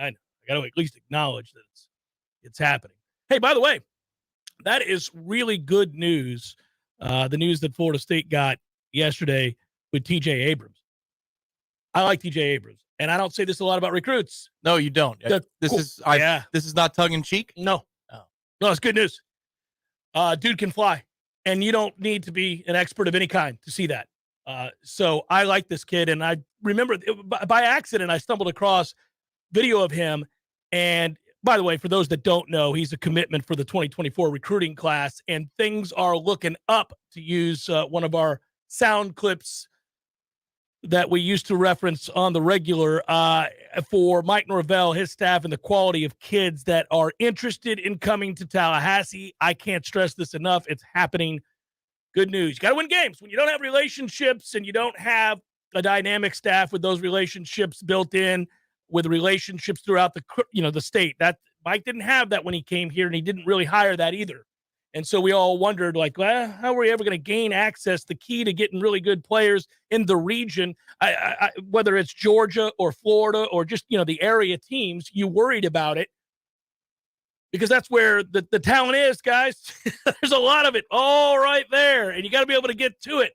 I know. I got to at least acknowledge that it's happening. Hey, by the way, that is really good news. The news that Florida State got yesterday with TJ Abrams. I like TJ Abrams, and I don't say this a lot about recruits. No, you don't. This is not tongue in cheek. No, no, it's good news. Dude can fly, and you don't need to be an expert of any kind to see that. So I like this kid, and I remember by accident I stumbled across video of him. And by the way, for those that don't know, he's a commitment for the 2024 recruiting class, and things are looking up, to use one of our sound clips that we used to reference on the regular, for Mike Norvell, his staff, and the quality of kids that are interested in coming to Tallahassee. I can't stress this enough. It's happening. Good news. You got to win games. When you don't have relationships and you don't have a dynamic staff with those relationships built in, with relationships throughout the state, that Mike didn't have that when he came here, and he didn't really hire that either. And so we all wondered, like, well, how are we ever going to gain access, the key to getting really good players in the region, whether it's Georgia or Florida or just, the area teams, you worried about it because that's where the talent is, guys. There's a lot of it all right there, and you got to be able to get to it.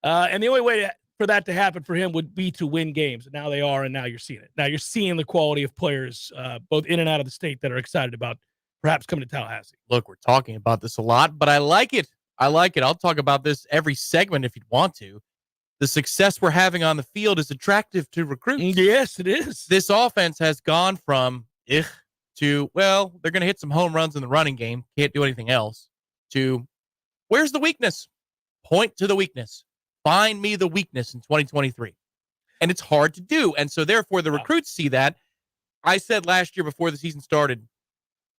And the only way for that to happen for him would be to win games. And now they are, and now you're seeing it. Now you're seeing the quality of players, both in and out of the state, that are excited about perhaps coming to Tallahassee. Look, we're talking about this a lot, but I like it. I'll talk about this every segment if you'd want to. The success we're having on the field is attractive to recruits. Yes, it is. This offense has gone from to, well, they're going to hit some home runs in the running game, can't do anything else, to where's the weakness? Point to the weakness. Find me the weakness in 2023. And it's hard to do. And so therefore the recruits see that. I said last year before the season started,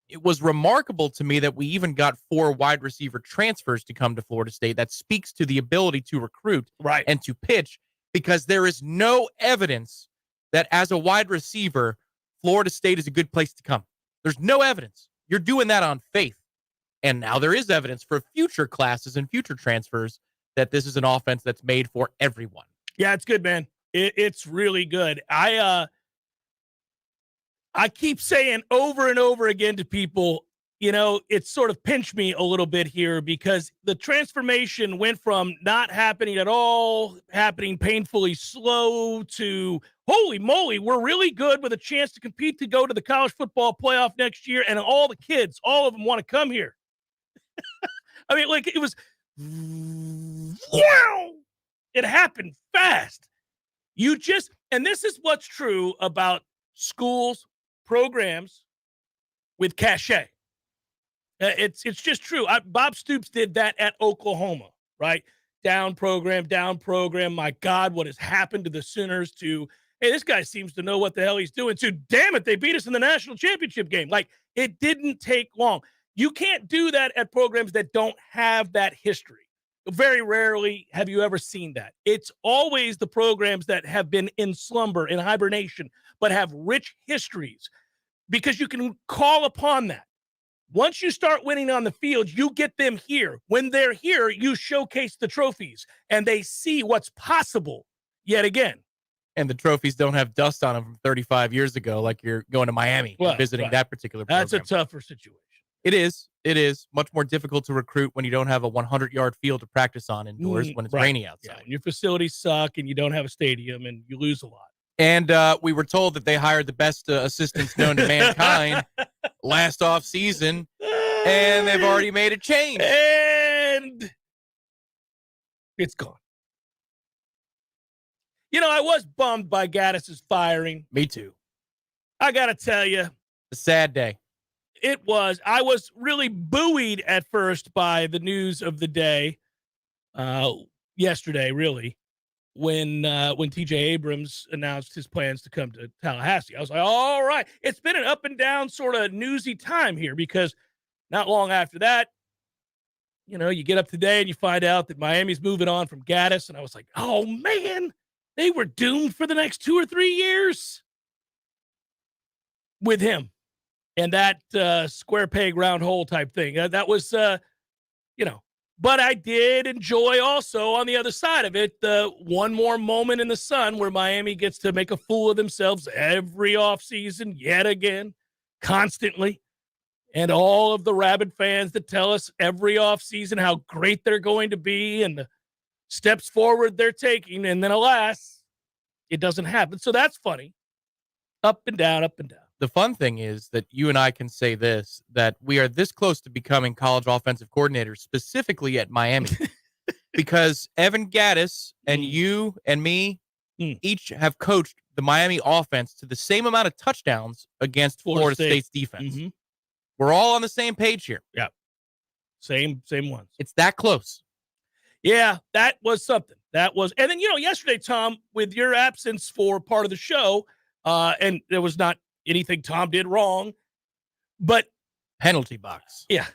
it was remarkable to me that we even got 4 wide receiver transfers to come to Florida State. That speaks to the ability to recruit and to pitch, because there is no evidence that as a wide receiver, Florida State is a good place to come. There's no evidence. You're doing that on faith. And now there is evidence for future classes and future transfers that this is an offense that's made for everyone. Yeah, it's good, man. It's really good. I keep saying over and over again to people, it's sort of pinched me a little bit here, because the transformation went from not happening at all, happening painfully slow, to holy moly, we're really good with a chance to compete to go to the college football playoff next year, and all the kids, all of them want to come here. I mean, like, it was, wow, it happened fast. And this is what's true about schools, programs with cachet. It's just true. Bob Stoops did that at Oklahoma, right? Down program. My God, what has happened to the Sooners? To, hey, this guy seems to know what the hell he's doing. To, damn it, they beat us in the national championship game. Like, it didn't take long. You can't do that at programs that don't have that history. Very rarely have you ever seen that. It's always the programs that have been in slumber, in hibernation, but have rich histories, because you can call upon that. Once you start winning on the field, you get them here. When they're here, you showcase the trophies, and they see what's possible yet again. And the trophies don't have dust on them from 35 years ago, like you're going to Miami and visiting that particular program. That's a tougher situation. It is. It is much more difficult to recruit when you don't have a 100-yard field to practice on indoors when it's rainy outside. Yeah, when your facilities suck and you don't have a stadium and you lose a lot. And we were told that they hired the best assistants known to mankind last off season, and they've already made a change. And it's gone. I was bummed by Gaddis's firing. Me too. I got to tell you. A sad day. It was. I was really buoyed at first by the news of the day yesterday, really, when TJ Abrams announced his plans to come to Tallahassee. I was like, all right. It's been an up and down sort of newsy time here, because not long after that, you get up today and you find out that Miami's moving on from Gaddis. And I was like, oh, man, they were doomed for the next 2 or 3 years with him. And that square peg, round hole type thing. That was, But I did enjoy also on the other side of it, the one more moment in the sun where Miami gets to make a fool of themselves every offseason, yet again, constantly. And all of the rabid fans that tell us every offseason how great they're going to be and the steps forward they're taking. And then, alas, it doesn't happen. So that's funny. Up and down, up and down. The fun thing is that you and I can say this, that we are this close to becoming college offensive coordinators, specifically at Miami, because Evan Gaddis and you and me each have coached the Miami offense to the same amount of touchdowns against Florida State's defense. Mm-hmm. We're all on the same page here. Yeah. Same ones. It's that close. Yeah, that was something. That was, and then, yesterday, Tom, with your absence for part of the show, and there was not anything Tom did wrong, but penalty box. Yeah.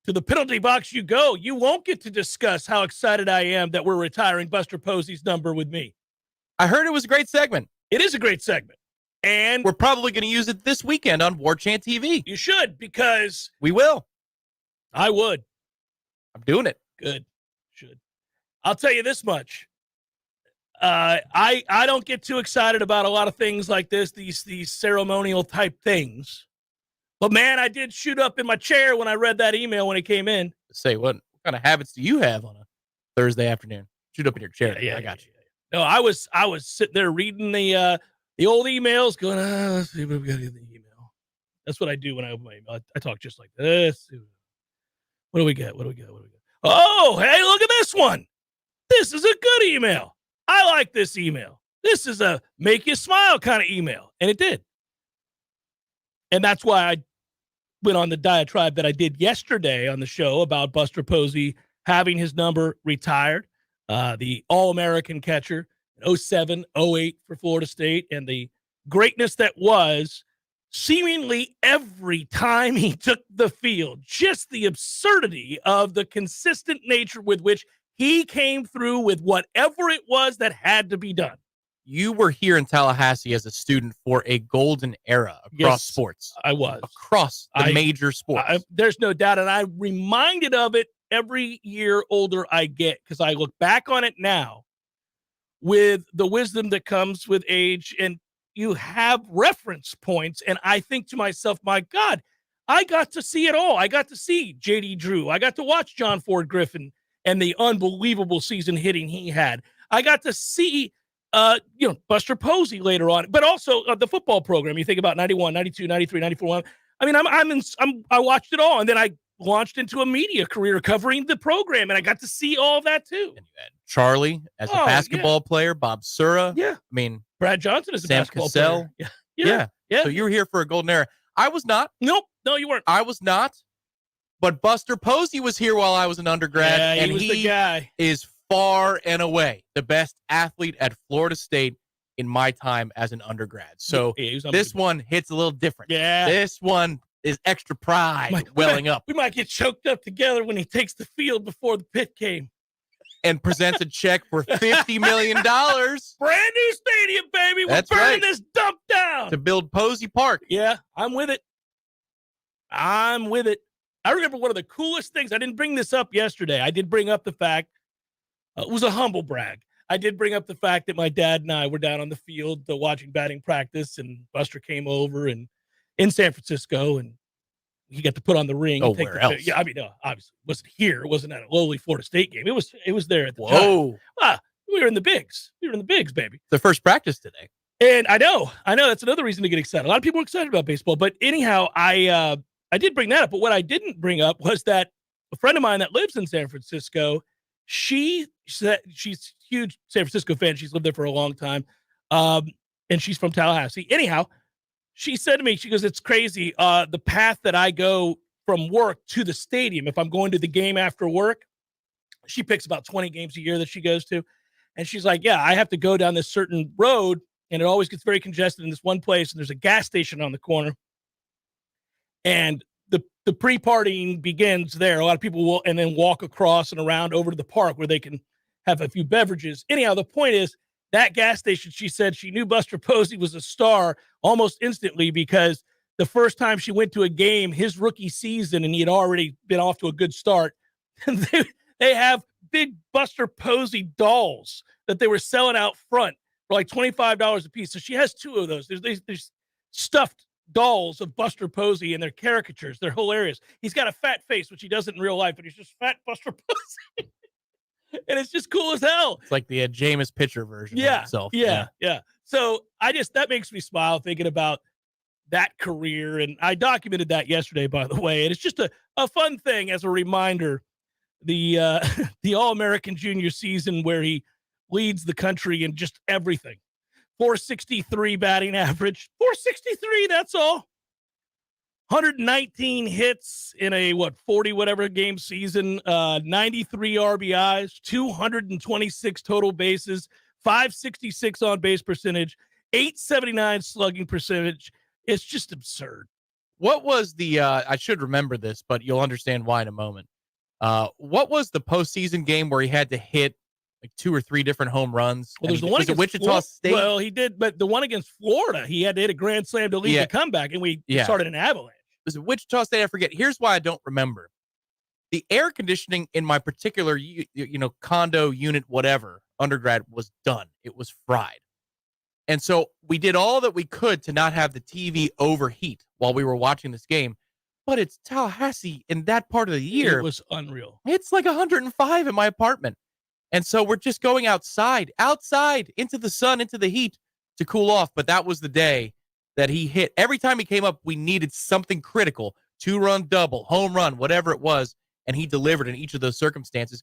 To the penalty box you go. You won't get to discuss how excited I am that we're retiring Buster Posey's number with me. I heard it was a great segment. It is a great segment. And we're probably going to use it this weekend on Warchant TV. You should, because we will. I would. I'm doing it. Good. Should. I'll tell you this much. I don't get too excited about a lot of things like this, these ceremonial type things. But man, I did shoot up in my chair when I read that email when it came in. Say, what kind of habits do you have on a Thursday afternoon? Shoot up in your chair. Yeah, I got you. No, I was sitting there reading the old emails, going, let's see what we got in the email. That's what I do when I open my email. I talk just like this. What do we got? Oh, hey, look at this one. This is a good email. I like this email. This is a make you smile kind of email. And it did. And that's why I went on the diatribe that I did yesterday on the show about Buster Posey having his number retired, the All-American catcher, 07, 08 for Florida State, and the greatness that was seemingly every time he took the field. Just the absurdity of the consistent nature with which he came through with whatever it was that had to be done. You were here in Tallahassee as a student for a golden era across sports. I was. Across the major sports. There's no doubt. And I'm reminded of it every year older I get, because I look back on it now with the wisdom that comes with age, and you have reference points. And I think to myself, my God, I got to see it all. I got to see J.D. Drew. I got to watch John Ford Griffin and the unbelievable season hitting he had. I got to see, Buster Posey later on, but also the football program. You think about 91, 92, 93, 94. I mean, I watched it all, and then I launched into a media career covering the program, and I got to see all of that too. And you had Charlie as a basketball player, Bob Sura. Yeah. I mean, Brad Johnson as a Sam basketball Cassell. player. Yeah. So you were here for a golden era. I was not. Nope. No, you weren't. I was not. But Buster Posey was here while I was an undergrad. Yeah, and was the guy. Is far and away the best athlete at Florida State in my time as an undergrad. So this one hits a little different. Yeah. This one is extra pride welling up. We might get choked up together when he takes the field before the pit game. And presents a check for $50 million. Brand new stadium, baby. We're burning this dump down. To build Posey Park. Yeah, I'm with it. I remember one of the coolest things. I didn't bring this up yesterday. I did bring up the fact, it was a humble brag. I did bring up the fact that my dad and I were down on the field watching batting practice, and Buster came over and in San Francisco, and he got to put on the ring. Oh, where else? Yeah, I mean, obviously, it wasn't here. It wasn't at a lowly Florida State game. It was there at the time. We were in the bigs. We were in the bigs, baby. The first practice today. And I know that's another reason to get excited. A lot of people are excited about baseball, but anyhow, I did bring that up. But what I didn't bring up was that a friend of mine that lives in San Francisco, she said she's a huge San Francisco fan. She's lived there for a long time. And she's from Tallahassee. Anyhow, she said to me, she goes, it's crazy. The path that I go from work to the stadium, if I'm going to the game after work, she picks about 20 games a year that she goes to. And she's like, yeah, I have to go down this certain road, and it always gets very congested in this one place. And there's a gas station on the corner. And the pre-partying begins there. A lot of people will, and then walk across and around over to the park where they can have a few beverages. Anyhow, the point is, that gas station, she said she knew Buster Posey was a star almost instantly, because the first time she went to a game, his rookie season, and he had already been off to a good start, They have big Buster Posey dolls that they were selling out front for like $25 a piece. So she has two of those. There's stuffed dolls of Buster Posey, and they're caricatures. They're hilarious. He's got a fat face, which he doesn't in real life, but he's just fat Buster Posey. And it's just cool as hell. It's like the Jameis Pitcher version of himself. Yeah. So that makes me smile thinking about that career. And I documented that yesterday, by the way. And it's just a fun thing as a reminder, the All-American Junior season where he leads the country in just everything. 463 batting average. 463, that's all. 119 hits in a 40 whatever game season, 93 RBIs, 226 total bases, 566 on base percentage, 879 slugging percentage. It's just absurd. What was the I should remember this, but you'll understand why in a moment. What was the postseason game where he had to hit like 2 or 3 different home runs? Well, there's the one against Wichita State. Well, he did, but the one against Florida, he had to hit a grand slam to lead the comeback, and we started an avalanche. Was it Wichita State? I forget. Here's why I don't remember. The air conditioning in my particular, condo unit, whatever, undergrad was done. It was fried. And so we did all that we could to not have the TV overheat while we were watching this game. But it's Tallahassee in that part of the year. It was unreal. It's like 105 in my apartment. And so we're just going outside, into the sun, into the heat to cool off. But that was the day that he hit. Every time he came up, we needed something critical, 2-run double, home run, whatever it was. And he delivered in each of those circumstances.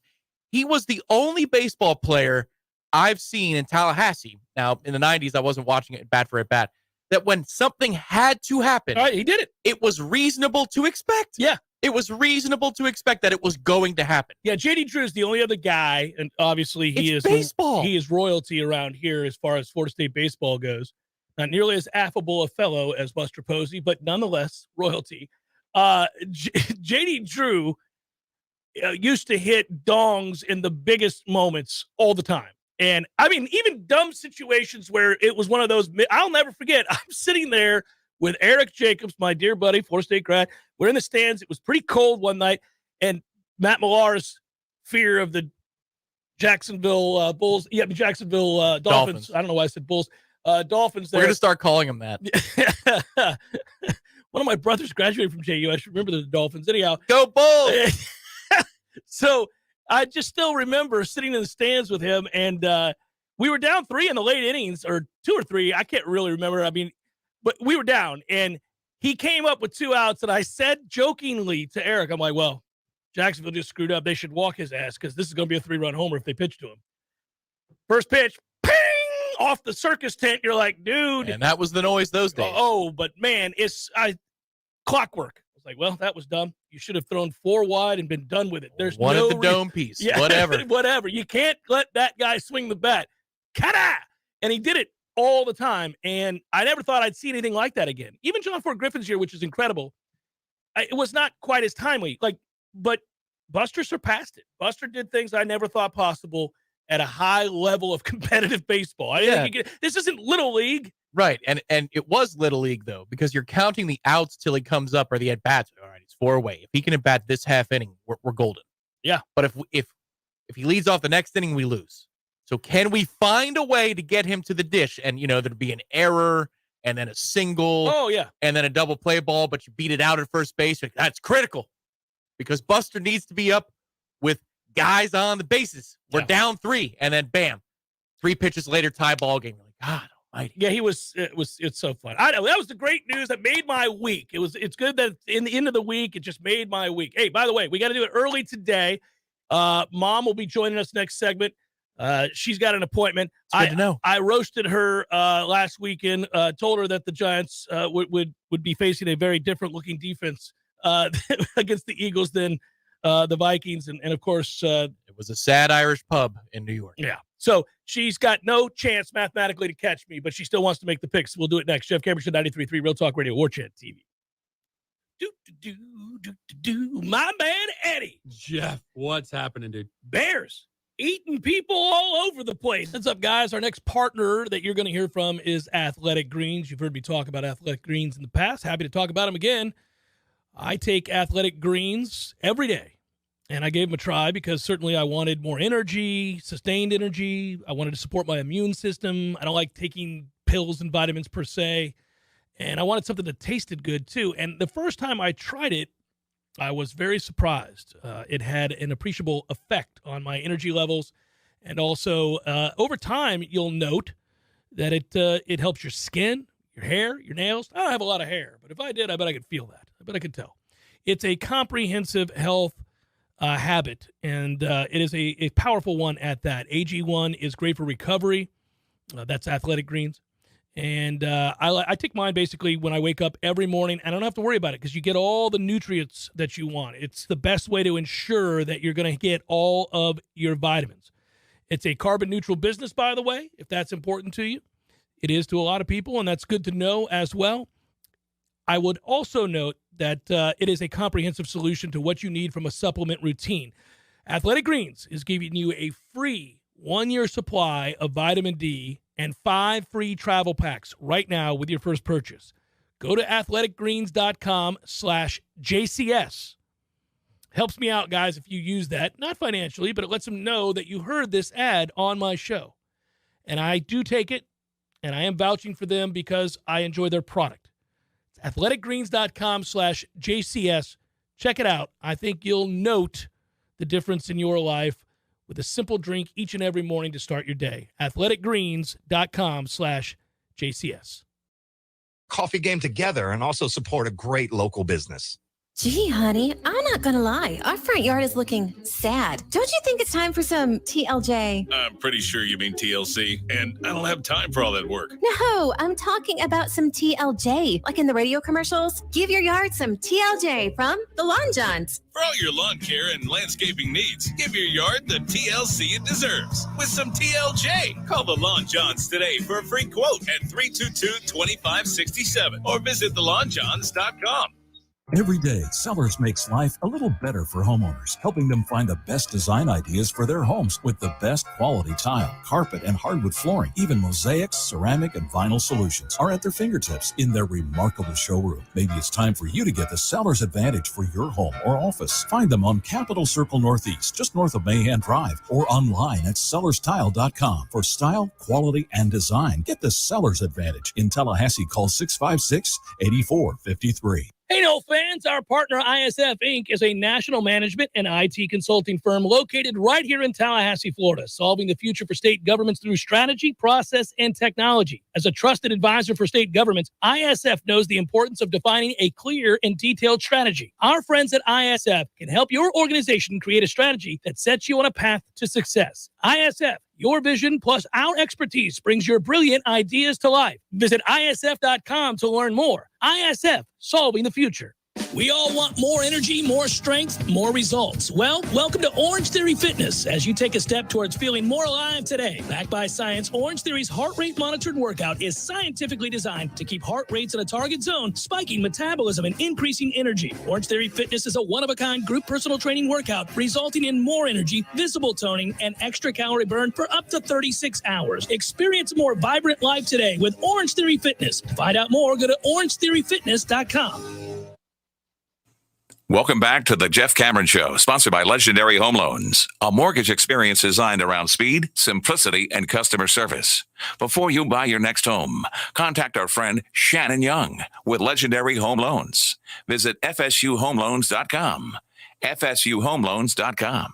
He was the only baseball player I've seen in Tallahassee. Now, in the 90s, I wasn't watching it bat for at bat. That when something had to happen, he did it. It was reasonable to expect. Yeah. It was reasonable to expect that it was going to happen. Yeah, J.D. Drew is the only other guy, and obviously he is baseball. He is royalty around here as far as Florida State baseball goes. Not nearly as affable a fellow as Buster Posey, but nonetheless royalty. J.D. Drew used to hit dongs in the biggest moments all the time. And, I mean, even dumb situations where it was one of those, I'll never forget, I'm sitting there with Eric Jacobs, my dear buddy, Florida State grad. We're in the stands. It was pretty cold one night, and Matt Millar's fear of the Jacksonville Bulls. Yeah, Jacksonville Dolphins. I don't know why I said Bulls. Dolphins. We're going to start calling them that. One of my brothers graduated from JU. I should remember the Dolphins. Anyhow. Go Bulls! So I just still remember sitting in the stands with him, and we were down 3 in the late innings, or 2 or 3. I can't really remember. I mean, but we were down, and he came up with 2 outs, and I said jokingly to Eric, I'm like, well, Jacksonville just screwed up. They should walk his ass because this is going to be a 3-run homer if they pitch to him. First pitch, ping, off the circus tent. You're like, dude. And that was the noise those days. Oh, but, man, it's clockwork. I was like, well, that was dumb. You should have thrown 4 wide and been done with it. There's one no at the dome piece. Yeah, whatever. You can't let that guy swing the bat. Kata! And he did it all the time. And I never thought I'd see anything like that again. Even John Ford Griffin's year, which is incredible, it was not quite as timely. But Buster surpassed it. Buster did things I never thought possible at a high level of competitive baseball. This isn't Little League. Right. And it was Little League, though, because you're counting the outs till he comes up or the at-bats. All right, he's 4 away. If he can at-bat this half inning, we're golden. Yeah. But if he leads off the next inning, we lose. So can we find a way to get him to the dish? And, there'd be an error and then a single. Oh, yeah. And then a double play ball, but you beat it out at first base. That's critical because Buster needs to be up with guys on the bases. We're down 3, and then bam, 3 pitches later, tie ball game. You're like, God almighty. Yeah, it's so fun. I know that was the great news that made my week. It's good that in the end of the week, it just made my week. Hey, by the way, we got to do it early today. Mom will be joining us next segment. She's got an appointment. It's good to know. I roasted her last weekend. Told her that the Giants would be facing a very different looking defense against the Eagles than the Vikings, and of course it was a sad Irish pub in New York. Yeah, so she's got no chance mathematically to catch me, but she still wants to make the picks. We'll do it next. Jeff Cameron, 93.3 Real Talk Radio, Warchant TV. My man Eddie. Jeff, what's happening, dude? Bears eating people all over the place. What's up, guys? Our next partner that you're going to hear from is Athletic Greens. You've heard me talk about Athletic Greens in the past. Happy to talk about them again. I take Athletic Greens every day. And I gave them a try because certainly I wanted more energy, sustained energy. I wanted to support my immune system. I don't like taking pills and vitamins per se. And I wanted something that tasted good too. And the first time I tried it, I was very surprised. It had an appreciable effect on my energy levels. And also, over time, you'll note that it helps your skin, your hair, your nails. I don't have a lot of hair, but if I did, I bet I could feel that. I bet I could tell. It's a comprehensive health habit, and it is a powerful one at that. AG1 is great for recovery. That's Athletic Greens. And I take mine basically when I wake up every morning. I don't have to worry about it because you get all the nutrients that you want. It's the best way to ensure that you're going to get all of your vitamins. It's a carbon neutral business, by the way, if that's important to you. It is to a lot of people, and that's good to know as well. I would also note that it is a comprehensive solution to what you need from a supplement routine. Athletic Greens is giving you a free 1-year supply of vitamin D and 5 free travel packs right now with your first purchase. Go to athleticgreens.com/JCS. Helps me out, guys, if you use that. Not financially, but it lets them know that you heard this ad on my show. And I do take it, and I am vouching for them because I enjoy their product. It's athleticgreens.com/JCS. Check it out. I think you'll note the difference in your life with a simple drink each and every morning to start your day. athleticgreens.com/JCS. Coffee game together and also support a great local business. Gee, honey, I'm not gonna lie. Our front yard is looking sad. Don't you think it's time for some TLJ? I'm pretty sure you mean TLC, and I don't have time for all that work. No, I'm talking about some TLJ, like in the radio commercials. Give your yard some TLJ from the Lawn Johns. For all your lawn care and landscaping needs, give your yard the TLC it deserves with some TLJ. Call the Lawn Johns today for a free quote at 322-2567 or visit thelawnjohns.com. Every day, Sellers makes life a little better for homeowners, helping them find the best design ideas for their homes with the best quality tile, carpet, and hardwood flooring. Even mosaics, ceramic, and vinyl solutions are at their fingertips in their remarkable showroom. Maybe it's time for you to get the Sellers Advantage for your home or office. Find them on Capitol Circle Northeast, just north of Mahan Drive, or online at sellerstile.com. For style, quality, and design, get the Sellers Advantage. In Tallahassee, call 656-8453. Hey, no fans, our partner ISF Inc. is a national management and IT consulting firm located right here in Tallahassee, Florida, solving the future for state governments through strategy, process, and technology. As a trusted advisor for state governments, ISF knows the importance of defining a clear and detailed strategy. Our friends at ISF can help your organization create a strategy that sets you on a path to success. ISF, your vision plus our expertise brings your brilliant ideas to life. Visit ISF.com to learn more. ISF, solving the future. We all want more energy, more strength, more results. Well, welcome to Orange Theory Fitness as you take a step towards feeling more alive today. Backed by science, Orange Theory's heart rate monitored workout is scientifically designed to keep heart rates in a target zone, spiking metabolism and increasing energy. Orange Theory Fitness is a one-of-a-kind group personal training workout resulting in more energy, visible toning, and extra calorie burn for up to 36 hours. Experience a more vibrant life today with Orange Theory Fitness. To find out more, go to orangetheoryfitness.com. Welcome back to the Jeff Cameron Show, sponsored by Legendary Home Loans, a mortgage experience designed around speed, simplicity, and customer service. Before you buy your next home, contact our friend Shannon Young with Legendary Home Loans. Visit FSUHomeLoans.com. FSUHomeLoans.com.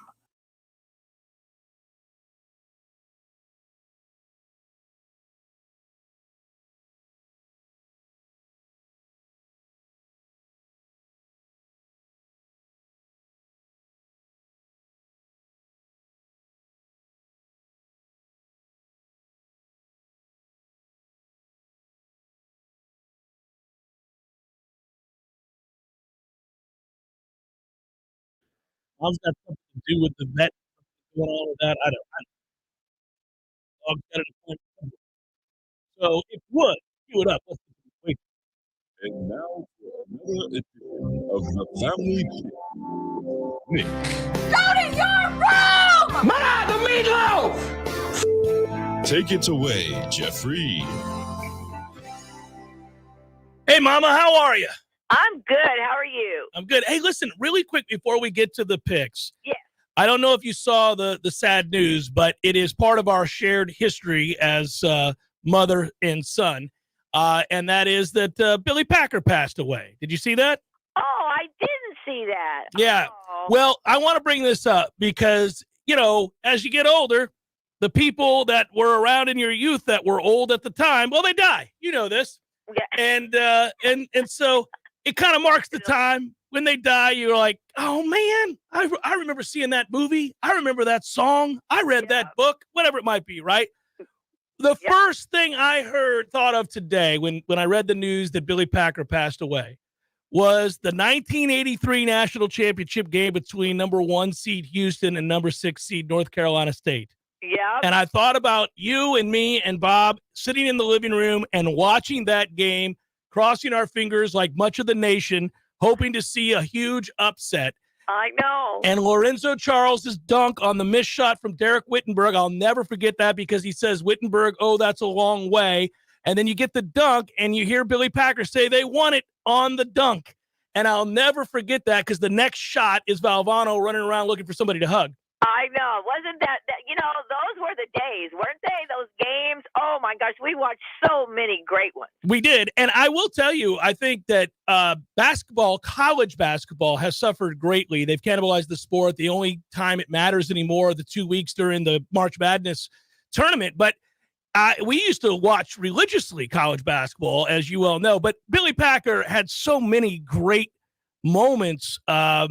How's that something to do with the vet going on with that? I don't know. Dog's got an appointment. So if you would, cue it up. Let's wait. And now for another edition of the Family Nick. Take it away, Jeffrey. Hey, Mama, how are you? I'm good. How are you? I'm good. Hey, listen, really quick before we get to the picks. Yeah. I don't know if you saw the sad news, but it is part of our shared history as mother and son, and that is that Billy Packer passed away. Did you see that? Oh, I didn't see that. Yeah. Oh. Well, I want to bring this up because, as you get older, the people that were around in your youth that were old at the time, well, they die. You know this. Yeah. And so it kind of marks the time when they die. You're like, oh man, I remember seeing that movie. I remember that song. I read that book, whatever it might be. Right. The first thing I thought of today when I read the news that Billy Packer passed away was the 1983 national championship game between number 1 seed Houston and number 6 seed North Carolina State. Yeah. And I thought about you and me and Bob sitting in the living room and watching that game, crossing our fingers like much of the nation, hoping to see a huge upset. I know. And Lorenzo Charles' dunk on the missed shot from Derek Wittenberg, I'll never forget that because he says, Wittenberg, oh, that's a long way. And then you get the dunk and you hear Billy Packer say they won it on the dunk. And I'll never forget that because the next shot is Valvano running around looking for somebody to hug. I know. Wasn't that, those were the days, weren't they? Those games. Oh, my gosh. We watched so many great ones. We did. And I will tell you, I think that college basketball has suffered greatly. They've cannibalized the sport. The only time it matters anymore are the 2 weeks during the March Madness tournament. But we used to watch religiously college basketball, as you well know. But Billy Packer had so many great moments I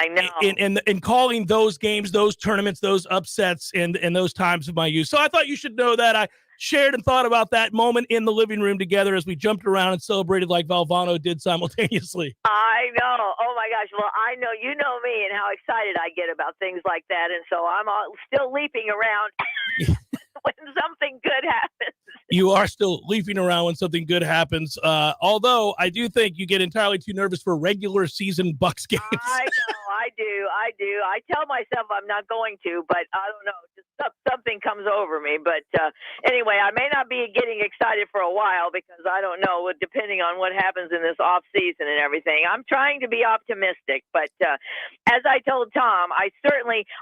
know in calling those games, those tournaments, those upsets in those times of my youth. So I thought you should know that. I shared and thought about that moment in the living room together as we jumped around and celebrated like Valvano did simultaneously. I know. Oh my gosh. Well, I know, you know me and how excited I get about things like that. And so I'm still leaping around when something good happens. You are still leaping around when something good happens. Although I do think you get entirely too nervous for regular season Bucks games. I know. I do. I tell myself I'm not going to, but I don't know. Just something comes over me. But anyway, I may not be getting excited for a while because I don't know, depending on what happens in this off season and everything. I'm trying to be optimistic, but as I told Tom,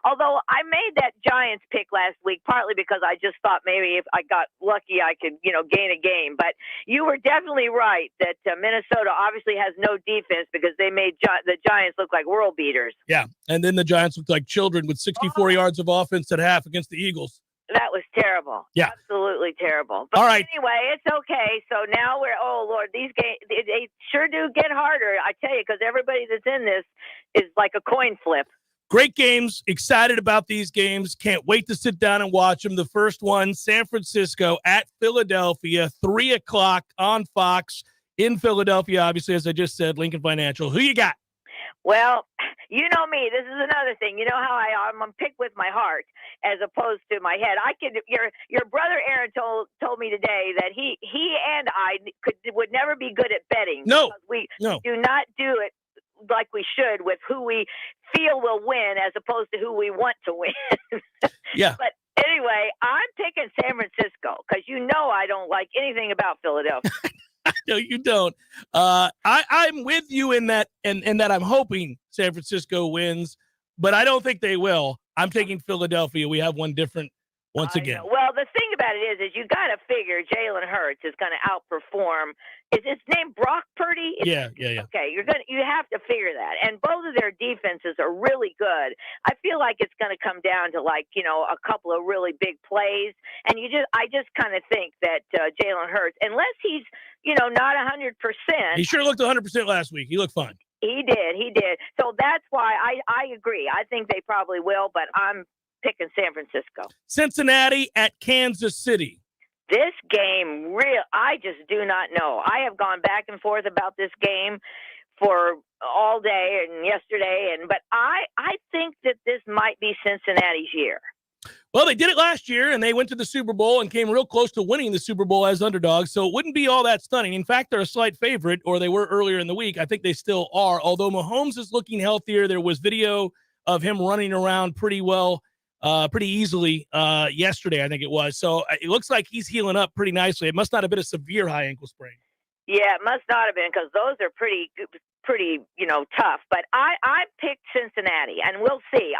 although I made that Giants pick last week, partly because I just thought maybe if I got lucky, I could, gain a game. But you were definitely right that Minnesota obviously has no defense because they made the Giants look like world beaters. Yeah, and then the Giants looked like children with 64 yards of offense at half against the Eagles. That was terrible. Yeah. Absolutely terrible. But all right. Anyway, it's okay. So now oh, Lord, these games, they sure do get harder, I tell you, because everybody that's in this is like a coin flip. Great games. Excited about these games. Can't wait to sit down and watch them. The first one, San Francisco at Philadelphia, 3:00 on Fox in Philadelphia. Obviously, as I just said, Lincoln Financial. Who you got? Well, you know me. This is another thing. You know how I'm a pick with my heart as opposed to my head. Your brother Aaron told me today that he and I would never be good at betting. No, we do not do it like we should with who we feel will win as opposed to who we want to win. Yeah. But anyway, I'm picking San Francisco because I don't like anything about Philadelphia. No, you don't. I'm with you in that, and that I'm hoping San Francisco wins, but I don't think they will. I'm taking Philadelphia. We have one different once again. Well, the thing about it is you got to figure Jalen Hurts is going to outperform. Is his name Brock Purdy? Yeah. Okay, you have to figure that. And both of their defenses are really good. I feel like it's going to come down to a couple of really big plays. And I just kind of think that Jalen Hurts, unless he's not 100%. He sure looked 100% last week. He looked fine. He did. So that's why I agree. I think they probably will, but I'm picking San Francisco. Cincinnati at Kansas City. This game, I just do not know. I have gone back and forth about this game for all day and yesterday, but I think that this might be Cincinnati's year. Well, they did it last year, and they went to the Super Bowl and came real close to winning the Super Bowl as underdogs, so it wouldn't be all that stunning. In fact, they're a slight favorite, or they were earlier in the week. I think they still are, although Mahomes is looking healthier. There was video of him running around pretty easily yesterday, I think it was. So it looks like he's healing up pretty nicely. It must not have been a severe high ankle sprain. Yeah, it must not have been because those are pretty pretty, tough. But I picked Cincinnati, and we'll see.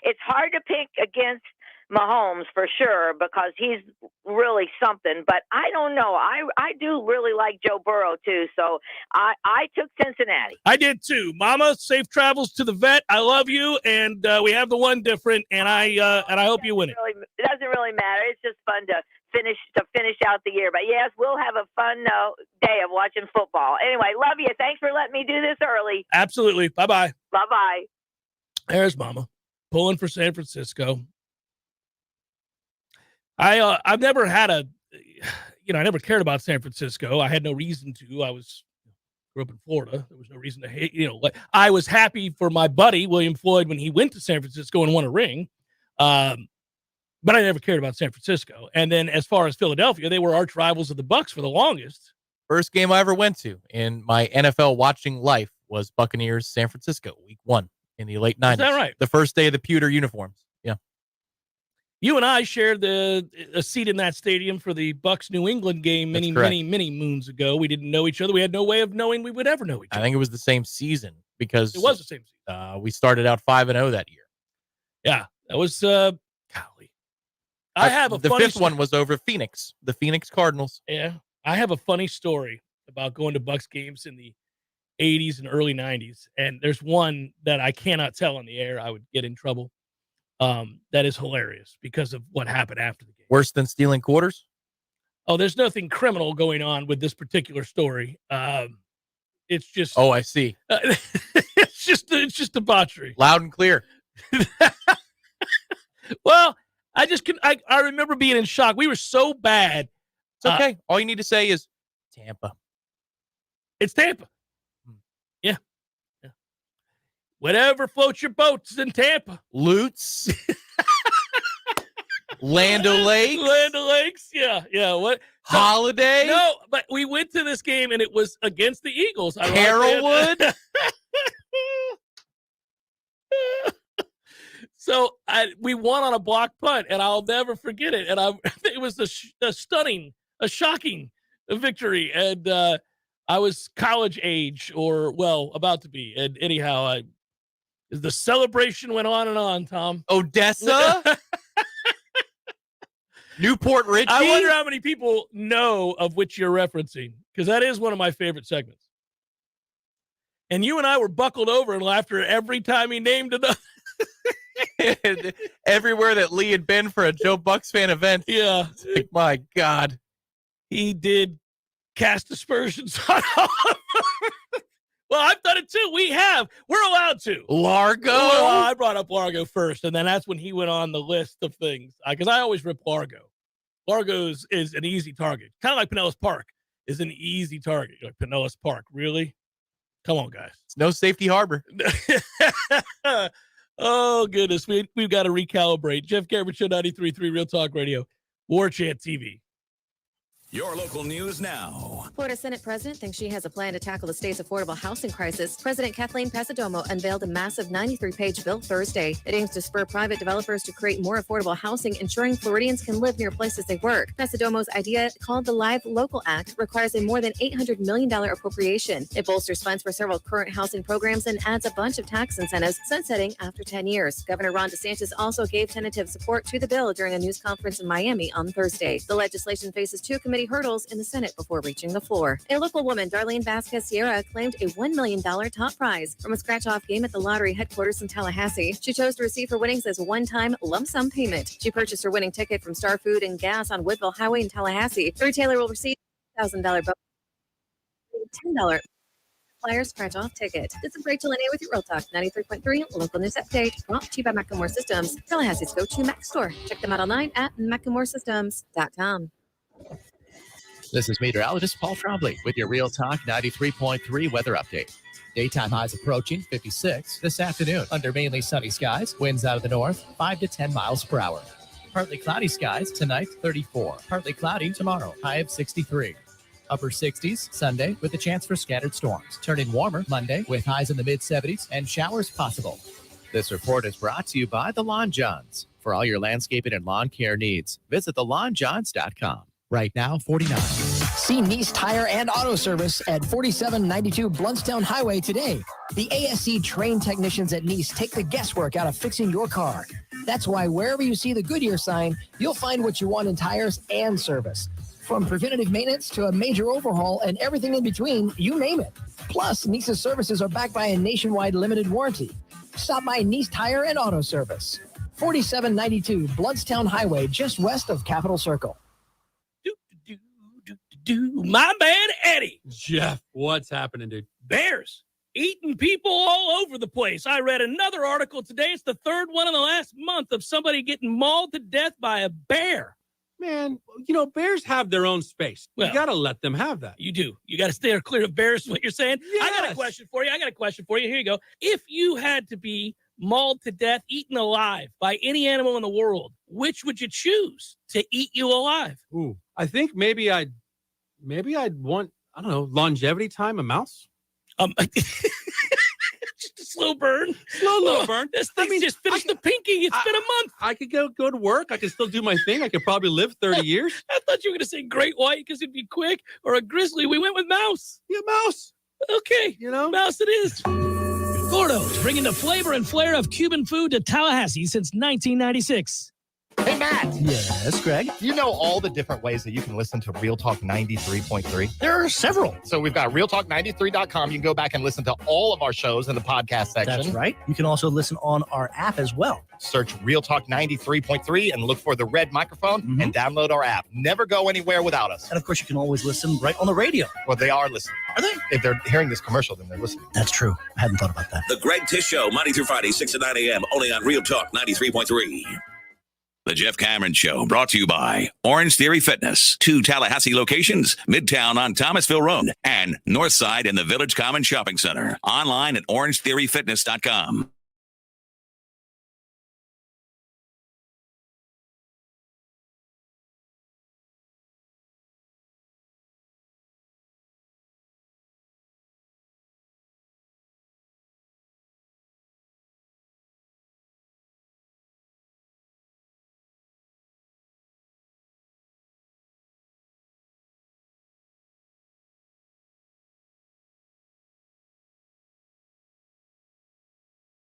It's hard to pick against Mahomes for sure because he's really something. But I don't know. I do really like Joe Burrow too, so I took Cincinnati. I did too. Mama, safe travels to the vet. I love you, and we have the one different, and I hope you win it. It doesn't really matter. It's just fun to finish out the year. But yes, we'll have a fun day of watching football. Anyway, love you. Thanks for letting me do this early. Absolutely. Bye-bye. Bye-bye. There's Mama pulling for San Francisco. I've never had I never cared about San Francisco. I had no reason to. Grew up in Florida. There was no reason to hate, I was happy for my buddy, William Floyd, when he went to San Francisco and won a ring. But I never cared about San Francisco. And then as far as Philadelphia, they were arch rivals of the Bucs for the longest. First game I ever went to in my NFL watching life was Buccaneers San Francisco, week 1 in the late 90s. Is that right? The first day of the pewter uniforms. Yeah. You and I shared a seat in that stadium for the Bucs New England game many moons ago. We didn't know each other. We had no way of knowing we would ever know each other. I think it was the same season because it was the same season. We started out 5-0 that year. Yeah, that was golly. I have a the funny fifth one was over Phoenix, the Phoenix Cardinals. Yeah, I have a funny story about going to Bucs games in the 80s and early 90s, and there's one that I cannot tell on the air. I would get in trouble. That is hilarious because of what happened after the game. Worse than stealing quarters? Oh, there's nothing criminal going on with this particular story. It's just. Oh, I see. It's just debauchery. Loud and clear. Well, I remember being in shock. We were so bad. It's okay. All you need to say is Tampa. It's Tampa. Yeah. Whatever floats your boat is in Tampa. Lutz. Land O'Lakes. Yeah. What? Holiday? No, but we went to this game and it was against the Eagles. Carrollwood? So we won on a block punt, and I'll never forget it. And it was a shocking victory. And I was college age, about to be. And anyhow, the celebration went on and on, Tom. Odessa? Newport Richie? I wonder how many people know of which you're referencing, because that is one of my favorite segments. And you and I were buckled over in laughter every time he named another. Everywhere that Lee had been for a Joe Bucks fan event. Yeah. Like, my God. He did cast aspersions on all of them. Well, I've done it too. We're allowed to. Largo? Well, I brought up Largo first, and then that's when he went on the list of things. Because I always rip Largo. Largo is an easy target. Kind of like Pinellas Park is an easy target. You're like, Pinellas Park, really? Come on, guys. It's no safety harbor. Oh, goodness. We've got to recalibrate. Jeff Cameron Show, 93.3 Real Talk Radio, Warchant TV. Your local news now. Florida Senate President thinks she has a plan to tackle the state's affordable housing crisis. President Kathleen Passidomo unveiled a massive 93-page bill Thursday. It aims to spur private developers to create more affordable housing, ensuring Floridians can live near places they work. Passidomo's idea, called the Live Local Act, requires a more than $800 million appropriation. It bolsters funds for several current housing programs and adds a bunch of tax incentives, sunsetting after 10 years. Governor Ron DeSantis also gave tentative support to the bill during a news conference in Miami on Thursday. The legislation faces two committee hurdles in the Senate before reaching the floor. A local woman, Darlene Vasquez Sierra, claimed a $1 million top prize from a scratch-off game at the lottery headquarters in Tallahassee. She chose to receive her winnings as a one-time lump sum payment. She purchased her winning ticket from Star Food and Gas on Woodville Highway in Tallahassee. The retailer will receive a $1,000 bonus, $10 flyer scratch-off ticket. This is Rachel Linnea with your Real Talk 93.3 local news update, brought to you by Macklemore Systems, Tallahassee's go-to Mac store. Check them out online at MacklemoreSystems.com. This is meteorologist Paul Trombley with your Real Talk 93.3 weather update. Daytime highs approaching 56 this afternoon under mainly sunny skies. Winds out of the north 5 to 10 miles per hour. Partly cloudy skies tonight, 34. Partly cloudy tomorrow, high of 63. Upper 60s Sunday with a chance for scattered storms. Turning warmer Monday with highs in the mid-70s and showers possible. This report is brought to you by the Lawn Johns. For all your landscaping and lawn care needs, visit thelawnjohns.com. Right now, 49. See Nice Tire and Auto Service at 4792 Bluntstown Highway today. The ASC trained technicians at Nice take the guesswork out of fixing your car. That's why wherever you see the Goodyear sign, you'll find what you want in tires and service. From preventative maintenance to a major overhaul and everything in between, you name it. Plus, Nice's services are backed by a nationwide limited warranty. Stop by Nice Tire and Auto Service. 4792 Bluntstown Highway, just west of Capitol Circle. My man Eddie. Jeff, what's happening, dude? Bears eating people all over the place. I read another article today. It's the third one in the last month of somebody getting mauled to death by a bear. Man, bears have their own space. Well, you got to let them have that. You do. You got to stay clear of bears is what you're saying. Yes. I got a question for you. Here you go. If you had to be mauled to death, eaten alive by any animal in the world, which would you choose to eat you alive? Ooh, I think maybe I'd want, I don't know, longevity time, a mouse. Just a slow burn. Slow burn. This thing just finished the pinking. It's been a month. I could go to work. I could still do my thing. I could probably live 30 years. I thought you were going to say great white because it'd be quick, or a grizzly. We went with mouse. Yeah, mouse. Okay. Mouse it is. Gordo's bringing the flavor and flair of Cuban food to Tallahassee since 1996. Hey, Matt. Yes, Greg. Do you know all the different ways that you can listen to Real Talk 93.3? There are several. So we've got realtalk93.com. You can go back and listen to all of our shows in the podcast section. That's right. You can also listen on our app as well. Search Real Talk 93.3 and look for the red microphone and download our app. Never go anywhere without us. And of course, you can always listen right on the radio. Well, they are listening. Are they? If they're hearing this commercial, then they're listening. That's true. I hadn't thought about that. The Greg Tish Show, Monday through Friday, 6 to 9 a.m., only on Real Talk 93.3. The Jeff Cameron Show, brought to you by Orange Theory Fitness. 2 Tallahassee locations, Midtown on Thomasville Road and Northside in the Village Common Shopping Center. Online at orangetheoryfitness.com.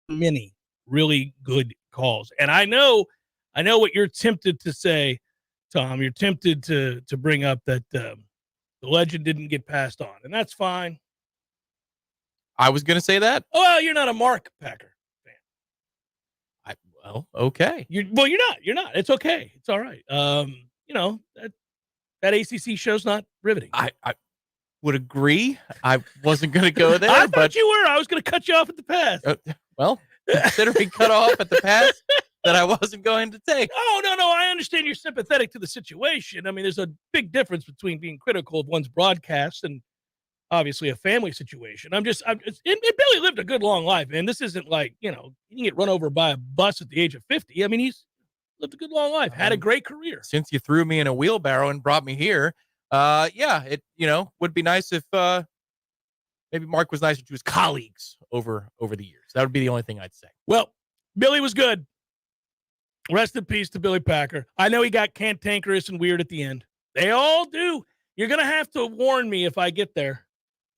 Many really good calls. And I know what you're tempted to say, Tom. You're tempted to bring up that the legend didn't get passed on, and that's fine. I was going to say that. Oh, well, you're not a Mark Packer fan. Okay. You're not. It's okay. It's all right. That ACC show's not riveting. I would agree. I wasn't going to go there. I thought you were. I was going to cut you off at the pass. Well, considering cut off at the pass that I wasn't going to take. Oh, no. I understand you're sympathetic to the situation. I mean, there's a big difference between being critical of one's broadcast and obviously a family situation. Billy lived a good long life, man. This isn't like, he didn't get run over by a bus at the age of 50. I mean, he's lived a good long life, had a great career. Since you threw me in a wheelbarrow and brought me here, it would be nice if maybe Mark was nicer to his colleagues over the years. That would be the only thing I'd say. Well, Billy was good. Rest in peace to Billy Packer. I know he got cantankerous and weird at the end. They all do. You're gonna have to warn me if I get there.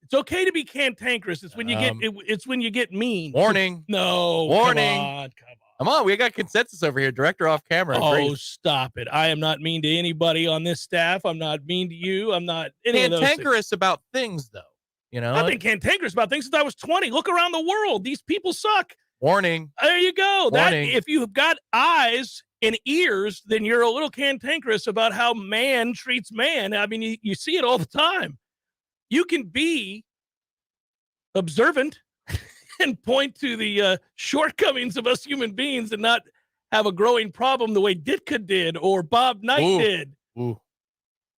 It's okay to be cantankerous. It's when you it's when you get mean. Warning. No. Warning. Come on. We got consensus over here. Director off camera. Oh, stop it. I am not mean to anybody on this staff. I'm not mean to you. I'm not any of those things. Cantankerous about things, though. I've been cantankerous about things since I was 20. Look around the world. These people suck. Warning. There you go. Warning. If you've got eyes and ears, then you're a little cantankerous about how man treats man. I mean, you see it all the time. You can be observant and point to the shortcomings of us human beings and not have a growing problem the way Ditka did or Bob Knight did. Ooh.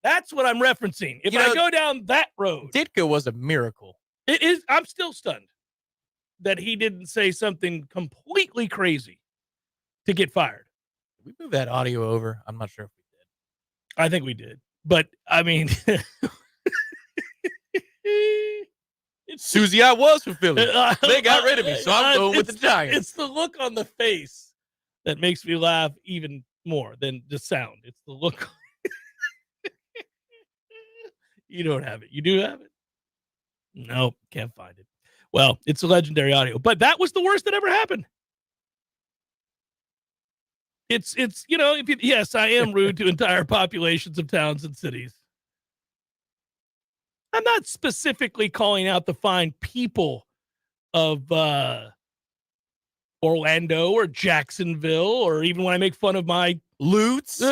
That's what I'm referencing. If I go down that road. Ditka was a miracle. It is. I'm still stunned that he didn't say something completely crazy to get fired. Did we move that audio over? I'm not sure if we did. I think we did. But, I mean... Susie, I was for Philly. They got rid of me, so I'm going with the Giants. It's the look on the face that makes me laugh even more than the sound. It's the look. You don't have it. You do have it? No, can't find it. Well, it's a legendary audio, but that was the worst that ever happened. It's yes, I am rude to entire populations of towns and cities. I'm not specifically calling out the fine people of Orlando or Jacksonville, or even when I make fun of my Lutz,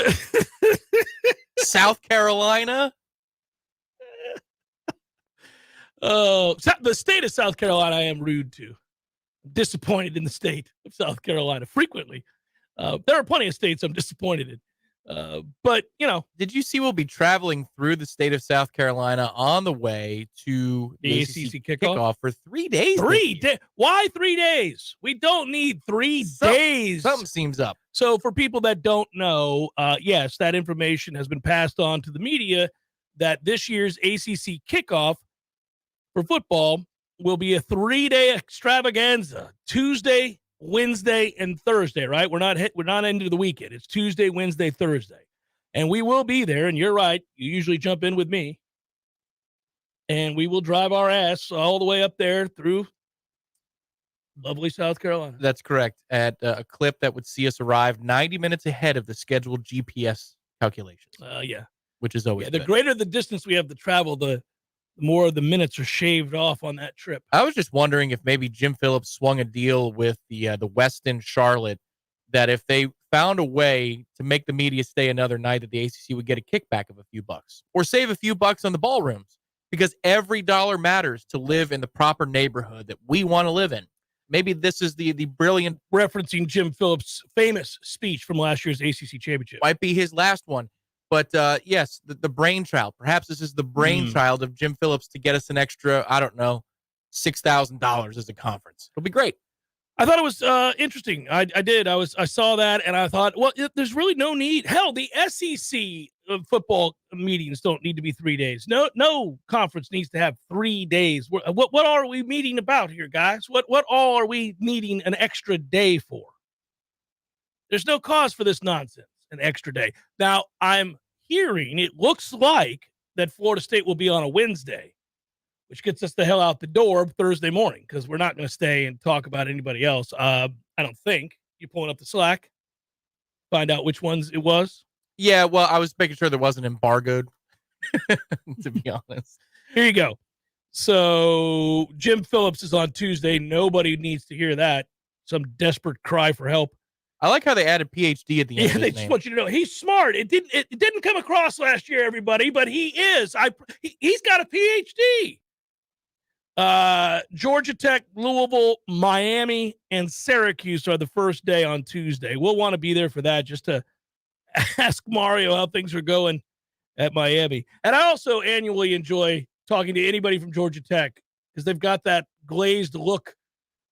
South Carolina. The state of South Carolina, I am rude to. Disappointed in the state of South Carolina frequently. There are plenty of states I'm disappointed in. But, did you see we'll be traveling through the state of South Carolina on the way to the ACC kickoff for 3 days? 3 days. Why 3 days? We don't need 3 days. Something seems up. So for people that don't know, yes, that information has been passed on to the media that this year's ACC kickoff for football will be a 3-day extravaganza. Tuesday, Wednesday, and Thursday, right? We're not into the weekend. It's Tuesday, Wednesday, Thursday. And we will be there, and you're right. You usually jump in with me. And we will drive our ass all the way up there through lovely South Carolina. That's correct. At a clip that would see us arrive 90 minutes ahead of the scheduled GPS calculations. Yeah. Which is always the good. greater the distance we have to travel, the more of the minutes are shaved off on that trip. I was just wondering if maybe Jim Phillips swung a deal with the Westin Charlotte, that if they found a way to make the media stay another night, that the ACC would get a kickback of a few bucks or save a few bucks on the ballrooms, because every dollar matters to live in the proper neighborhood that we want to live in. Maybe this is the brilliant, referencing Jim Phillips' famous speech from last year's ACC championship. Might be his last one. But yes, the brainchild. Perhaps this is the brainchild of Jim Phillips to get us an extra, I don't know, $6,000 as a conference. It'll be great. I thought it was interesting. I did. I saw that, and I thought, well, there's really no need. Hell, the SEC football meetings don't need to be 3 days. No conference needs to have 3 days. What are we meeting about here, guys? What all are we needing an extra day for? There's no cause for this nonsense. An extra day. Now, I'm hearing it looks like that Florida State will be on a Wednesday, which gets us the hell out the door Thursday morning, because we're not going to stay and talk about anybody else. I don't think. You pulling up the Slack, find out which ones it was. Yeah, well, I was making sure there wasn't embargoed, to be honest. Here you go. So Jim Phillips is on Tuesday. Nobody needs to hear that. Some desperate cry for help. I like how they added PhD at the end. Yeah, they just want you to know he's smart. It didn't come across last year, everybody, but he is. He's got a PhD. Georgia Tech, Louisville, Miami, and Syracuse are the first day on Tuesday. We'll want to be there for that, just to ask Mario how things are going at Miami. And I also annually enjoy talking to anybody from Georgia Tech, because they've got that glazed look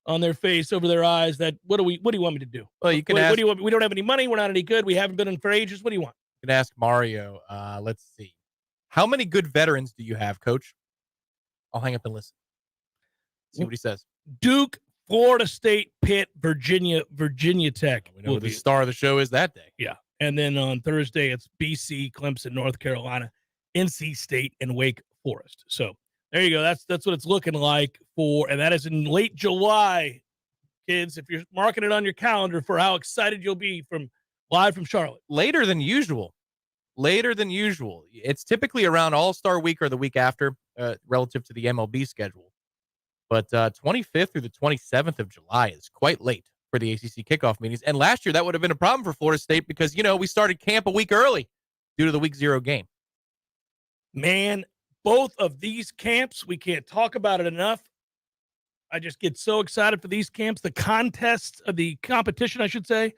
on their face, over their eyes, that what do you want me to do? Well, you can what do you want? We don't have any money. We're not any good. We haven't been in for ages. What do you want? You can ask Mario. Let's see. How many good veterans do you have, Coach? I'll hang up and listen. See what he says. Duke, Florida State, Pitt, Virginia Tech. We know who the star of the show is that day. Yeah. And then on Thursday, it's BC, Clemson, North Carolina, NC State, and Wake Forest. So there you go. That's what it's looking like for, and that is in late July, kids. If you're marking it on your calendar for how excited you'll be live from Charlotte. Later than usual. It's typically around All-Star Week or the week after, relative to the MLB schedule. But 25th through the 27th of July is quite late for the ACC kickoff meetings. And last year, that would have been a problem for Florida State because, we started camp a week early due to the Week 0 game. Man, both of these camps, we can't talk about it enough. I just get so excited for these camps, the contests, the competition, I should say,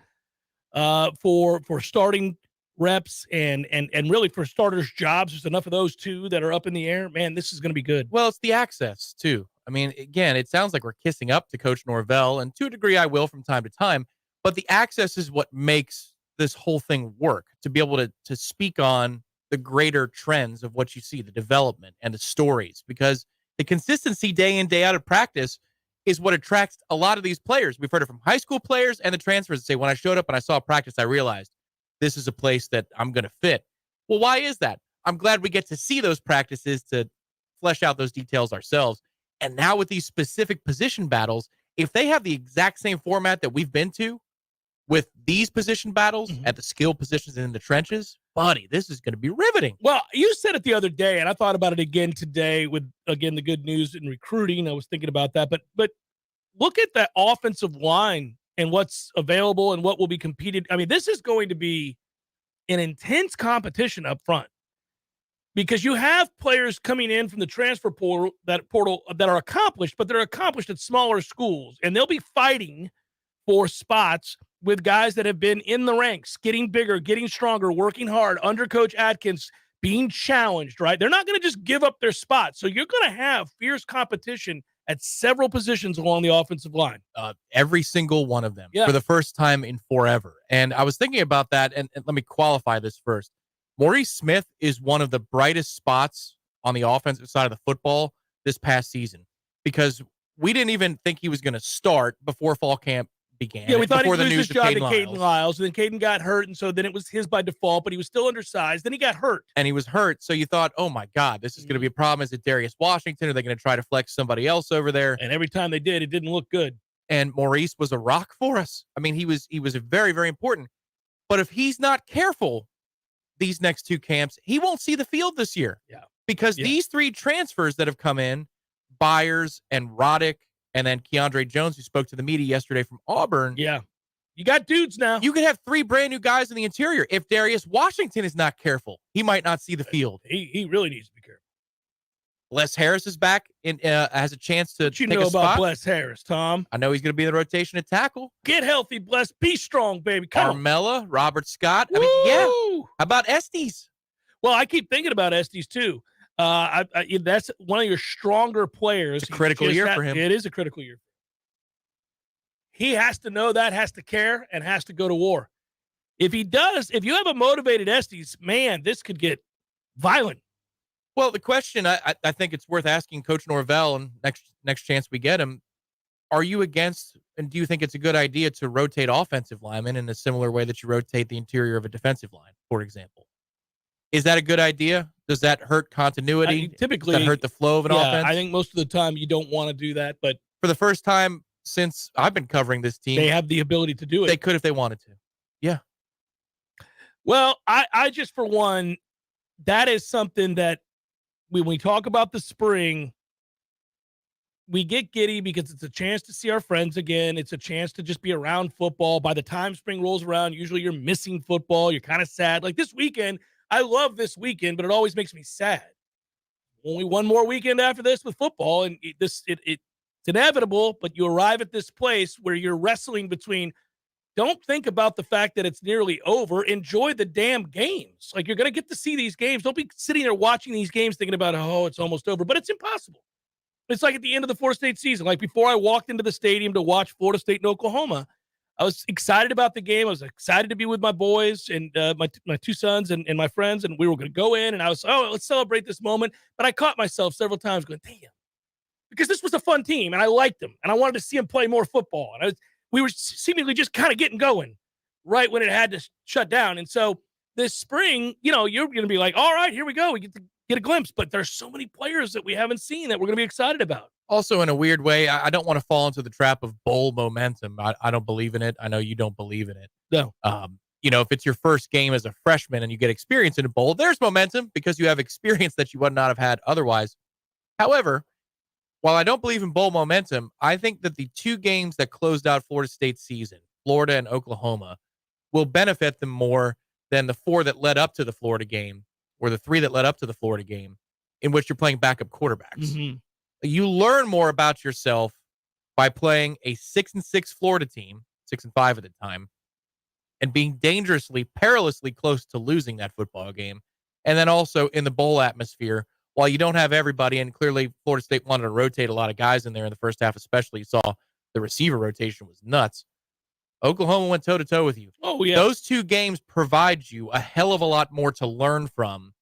for starting reps and really for starters' jobs. There's enough of those too that are up in the air. Man, this is going to be good. Well, it's the access too. I mean, again, it sounds like we're kissing up to Coach Norvell, and to a degree I will from time to time, but the access is what makes this whole thing work, to be able to speak on the greater trends of what you see, the development and the stories, because the consistency day in, day out of practice is what attracts a lot of these players. We've heard it from high school players and the transfers that say, when I showed up and I saw practice, I realized this is a place that I'm going to fit. Well, why is that? I'm glad we get to see those practices to flesh out those details ourselves. And now with these specific position battles, if they have the exact same format that we've been to with these position battles at the skill positions and in the trenches, buddy, this is going to be riveting. Well, you said it the other day, and I thought about it again today with, again, the good news in recruiting. I was thinking about that. But look at that offensive line and what's available and what will be competed. I mean, this is going to be an intense competition up front because you have players coming in from the transfer portal that are accomplished, but they're accomplished at smaller schools, and they'll be fighting for spots with guys that have been in the ranks, getting bigger, getting stronger, working hard under Coach Atkins, being challenged, right? They're not going to just give up their spot. So you're going to have fierce competition at several positions along the offensive line. Every single one of them for the first time in forever. And I was thinking about that, and let me qualify this first. Maurice Smith is one of the brightest spots on the offensive side of the football this past season because we didn't even think he was going to start before fall camp began. Yeah, we thought he'd the lose news his job to Caden Lyles. Lyles, and then Caden got hurt, and so then it was his by default, but he was still undersized. Then he got hurt. And he was hurt, so you thought, oh my God, this is going to be a problem. Is it Darius Washington? Are they going to try to flex somebody else over there? And every time they did, it didn't look good. And Maurice was a rock for us. I mean, he was very, very important. But if he's not careful these next two camps, he won't see the field this year. Yeah. Because these three transfers that have come in, Byers and Roddick, and then Keandre Jones, who spoke to the media yesterday from Auburn. Yeah. You got dudes now. You could have three brand new guys in the interior. If Darius Washington is not careful, he might not see the field. He really needs to be careful. Bless Harris is back and has a chance to What you take know a about spot. Bless Harris, Tom? I know he's going to be in the rotation at tackle. Get healthy, Bless. Be strong, baby. Come on. Carmella, Robert Scott. I mean, yeah. How about Estes? Well, I keep thinking about Estes too. That's one of your stronger players. It's a critical year for him. It is a critical year. He has to know that, has to care, and has to go to war. If he does, if you have a motivated Estes, man, this could get violent. Well, the question I think it's worth asking Coach Norvell, and next chance we get him, are you against, and do you think it's a good idea to rotate offensive linemen in a similar way that you rotate the interior of a defensive line, for example? Is that a good idea? Does that hurt continuity? Typically, does that hurt the flow of an offense? I think most of the time you don't want to do that, but for the first time since I've been covering this team, they have the ability to do it. They could if they wanted to. Yeah. Well, I just, for one, that is something that when we talk about the spring, we get giddy because it's a chance to see our friends again. It's a chance to just be around football. By the time spring rolls around, usually you're missing football. You're kind of sad. Like this weekend, I love this weekend, but it always makes me sad. Only one more weekend after this with football, and it's inevitable, but you arrive at this place where you're wrestling between, don't think about the fact that it's nearly over. Enjoy the damn games. Like, you're going to get to see these games. Don't be sitting there watching these games thinking about, oh, it's almost over. But it's impossible. It's like at the end of the Florida State season. Like, before I walked into the stadium to watch Florida State and Oklahoma, I was excited about the game. I was excited to be with my boys and my two sons and my friends, and we were going to go in, and I was, let's celebrate this moment. But I caught myself several times going, damn, because this was a fun team, and I liked them, and I wanted to see them play more football. And we were seemingly just kind of getting going right when it had to shut down. And so this spring, you're going to be like, all right, here we go. We get to get a glimpse. But there's so many players that we haven't seen that we're going to be excited about. Also, in a weird way, I don't want to fall into the trap of bowl momentum. I don't believe in it. I know you don't believe in it. No. If it's your first game as a freshman and you get experience in a bowl, there's momentum because you have experience that you would not have had otherwise. However, while I don't believe in bowl momentum, I think that the two games that closed out Florida State's season, Florida and Oklahoma, will benefit them more than the four that led up to the Florida game or the three that led up to the Florida game in which you're playing backup quarterbacks. Mm-hmm. You learn more about yourself by playing a 6-6 Florida team, 6-5 at the time, and being dangerously, perilously close to losing that football game. And then also in the bowl atmosphere, while you don't have everybody, and clearly Florida State wanted to rotate a lot of guys in there in the first half, especially you saw the receiver rotation was nuts. Oklahoma went toe-to-toe with you. Oh, yeah. Those two games provide you a hell of a lot more to learn from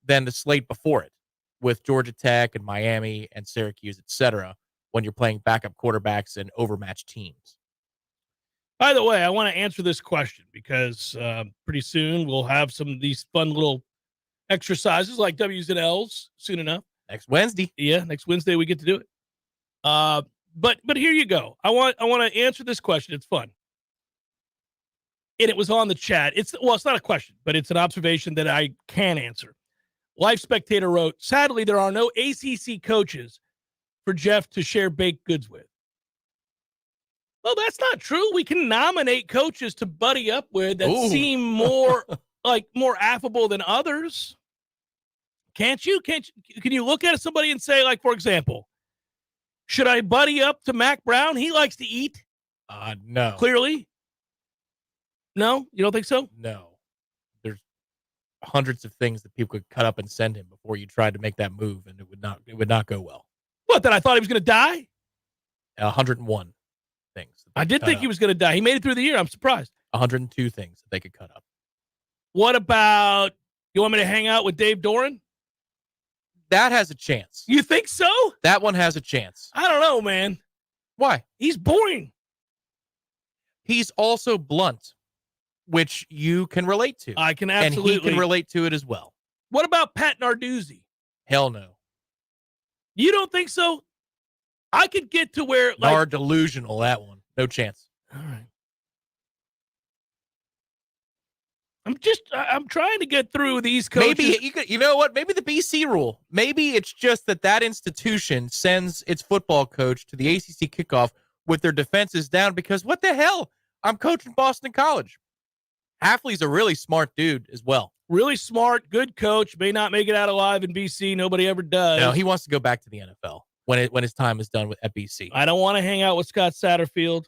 than the slate before it with Georgia Tech and Miami and Syracuse, et cetera, when you're playing backup quarterbacks and overmatched teams. By the way, I want to answer this question because pretty soon we'll have some of these fun little exercises like W's and L's soon enough. Next Wednesday. Yeah, next Wednesday we get to do it. But here you go. I want to answer this question. It's fun. And it was on the chat. It's not a question, but it's an observation that I can answer. Life Spectator wrote, sadly, there are no ACC coaches for Jeff to share baked goods with. Well, that's not true. We can nominate coaches to buddy up with that seem more more affable than others. Can't you? Can you look at somebody and say, like, for example, should I buddy up to Mac Brown? He likes to eat. No. Clearly. No? You don't think so? No. There's hundreds of things that people could cut up and send him before you tried to make that move, and it would not go well. What, that I thought he was going to die? 101 things. I did think he was going to die. He made it through the year. I'm surprised. 102 things that they could cut up. What about, you want me to hang out with Dave Doran? That has a chance. You think so? That one has a chance. I don't know, man. Why? He's boring. He's also blunt, which you can relate to. I can absolutely. And he can relate to it as well. What about Pat Narduzzi? Hell no. You don't think so? I could get to where, like, delusional, that one. No chance. All right. I'm trying to get through these coaches. Maybe you know what? Maybe the BC rule. Maybe it's just that institution sends its football coach to the ACC kickoff with their defenses down because what the hell? I'm coaching Boston College. Hafley's a really smart dude as well. Really smart, good coach. May not make it out alive in BC. Nobody ever does. No, he wants to go back to the NFL when his time is done at BC. I don't want to hang out with Scott Satterfield.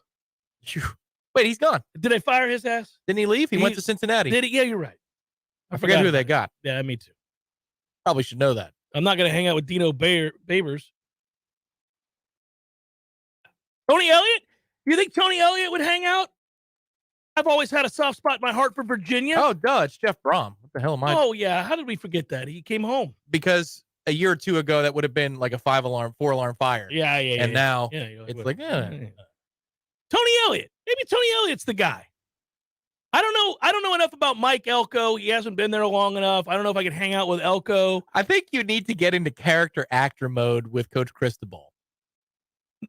Wait, he's gone. Did they fire his ass? Didn't he leave? He went to Cincinnati. Did he? Yeah, you're right. I forget who they got. Yeah, me too. Probably should know that. I'm not going to hang out with Dino Babers. Tony Elliott? You think Tony Elliott would hang out? I've always had a soft spot in my heart for Virginia. Oh, duh. It's Jeff Brom. What the hell am I? Oh, yeah. How did we forget that? He came home. Because a year or two ago, that would have been like a 4-alarm fire. Yeah. And now it's like, Tony Elliott. Maybe Tony Elliott's the guy. I don't know enough about Mike Elko. He hasn't been there long enough. I don't know if I can hang out with Elko. I think you need to get into character actor mode with Coach Cristobal.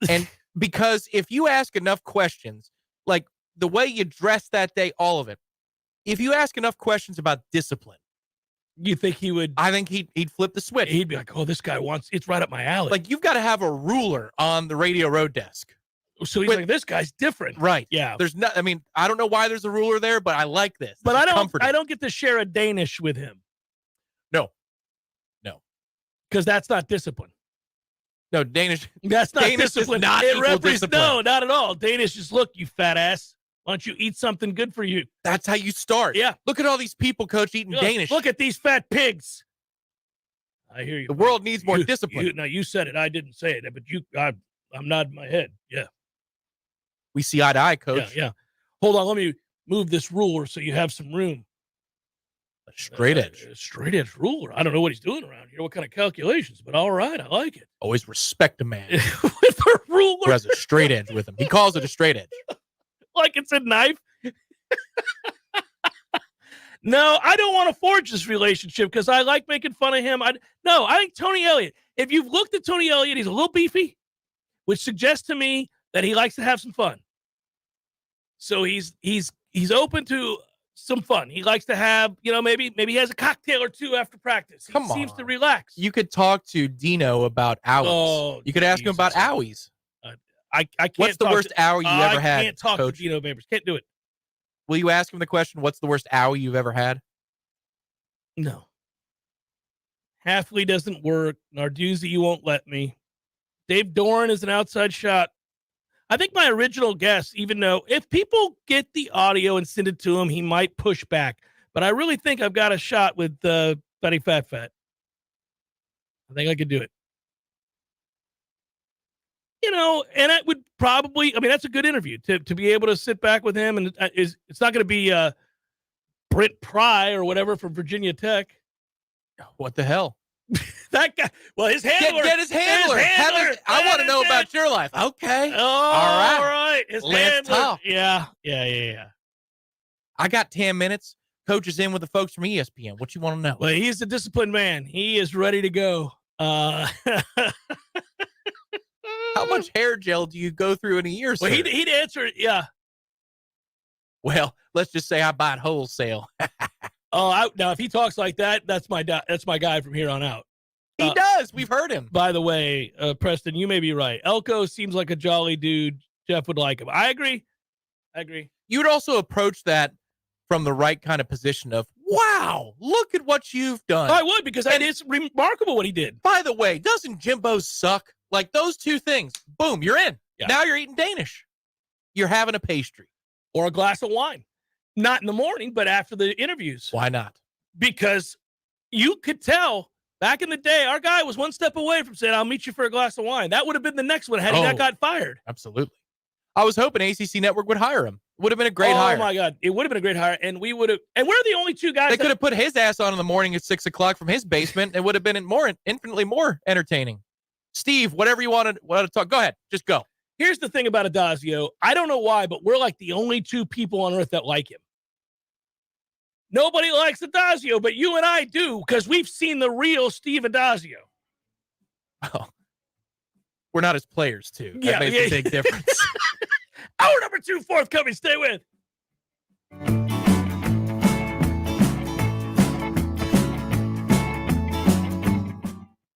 And because if you ask enough questions, like the way you dress that day, all of it, if you ask enough questions about discipline, you think he would? I think he'd flip the switch. He'd be like, oh, this guy wants, it's right up my alley. Like, you've got to have a ruler on the Radio Row desk. So he's like, this guy's different. Right. Yeah. There's not, I mean, I don't know why there's a ruler there, but I like this. But I don't get to share a Danish with him. No. Because that's not discipline. No, Danish. That's not Danish discipline. Is not equal discipline. No, not at all. Danish is, look, you fat ass. Why don't you eat something good for you? That's how you start. Yeah. Look at all these people, Coach, eating Danish. Look at these fat pigs. I hear you. The world needs more discipline. You said it. I didn't say it, but I'm nodding my head. Yeah. We see eye to eye, Coach. Yeah. Hold on. Let me move this ruler so you have some room. A straight edge. Straight edge ruler. I don't know what he's doing around here. What kind of calculations? But all right. I like it. Always respect a man with a ruler who has a straight edge with him. He calls it a straight edge. Like it's a knife. No, I don't want to forge this relationship because I like making fun of him. I think Tony Elliott, if you've looked at Tony Elliott, he's a little beefy, which suggests to me that he likes to have some fun. So he's open to some fun. He likes to have, maybe he has a cocktail or two after practice. He seems to relax. You could talk to Dino about owies. Oh, you could ask him about owies. I can't. What's the worst owie you ever had? I can't talk Coach? to Dino Babers. Can't do it. Will you ask him the question, what's the worst owie you've ever had? No. Hafley doesn't work. Narduzzi, you won't let me. Dave Doran is an outside shot. I think my original guess, even though if people get the audio and send it to him, he might push back. But I really think I've got a shot with Fatty Fat. I think I could do it. And it would probably, that's a good interview to be able to sit back with him. And it's not going to be Brent Pry or whatever from Virginia Tech. What the hell? That guy. Well, his handler. Get his handler. I want to know about your life. Okay. Oh, all right. His handler. Tough. Yeah. I got 10 minutes. coaches in with the folks from ESPN. What you want to know? Well, he's a disciplined man. He is ready to go. How much hair gel do you go through in a year, sir? Well, he'd answer, yeah. Well, let's just say I buy it wholesale. Now if he talks like that, that's my guy from here on out. He does. We've heard him. By the way, Preston, you may be right. Elko seems like a jolly dude. Jeff would like him. I agree. You would also approach that from the right kind of position of, wow, look at what you've done. I would, because it is remarkable what he did. By the way, doesn't Jimbo suck? Like those two things, boom, you're in. Yeah. Now you're eating Danish. You're having a pastry. Or a glass of wine. Not in the morning, but after the interviews. Why not? Because you could tell back in the day, our guy was one step away from saying, I'll meet you for a glass of wine. That would have been the next one had he not got fired. Absolutely. I was hoping ACC Network would hire him. Would have been a great hire. Oh, my God. It would have been a great hire. And we would have. And we're the only two guys. They could have put his ass on in the morning at 6 o'clock from his basement. It would have been infinitely more entertaining. Steve, whatever you want to talk. Go ahead. Just go. Here's the thing about Adazio. I don't know why, but we're like the only two people on earth that like him. Nobody likes Adazio, but you and I do, because we've seen the real Steve Adazio. Oh, we're not his players, too. That makes a big difference. Hour number 2 forthcoming. Stay with.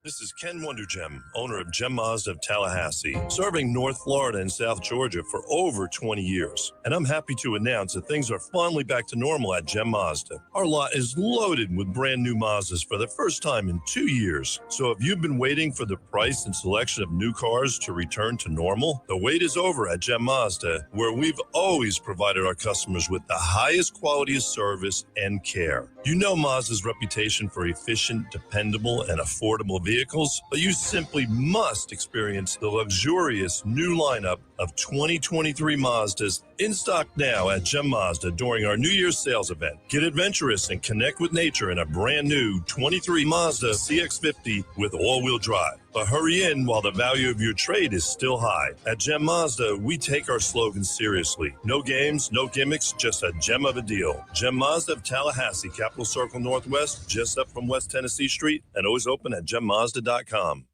This is Ken Wondergem, owner of Gem Mazda of Tallahassee, serving North Florida and South Georgia for over 20 years. And I'm happy to announce that things are finally back to normal at Gem Mazda. Our lot is loaded with brand new Mazdas for the first time in 2 years. So if you've been waiting for the price and selection of new cars to return to normal, the wait is over at Gem Mazda, where we've always provided our customers with the highest quality of service and care. You know Mazda's reputation for efficient, dependable, and affordable vehicles, but you simply must experience the luxurious new lineup of 2023 Mazdas in stock now at Gem Mazda during our New Year's sales event. Get adventurous and connect with nature in a brand new 23 Mazda CX-50 with all-wheel drive. But hurry in while the value of your trade is still high. At Gem Mazda, we take our slogan seriously. No games, no gimmicks, just a gem of a deal. Gem Mazda of Tallahassee, Capitol Circle Northwest, just up from West Tennessee Street, and always open at gemmazda.com.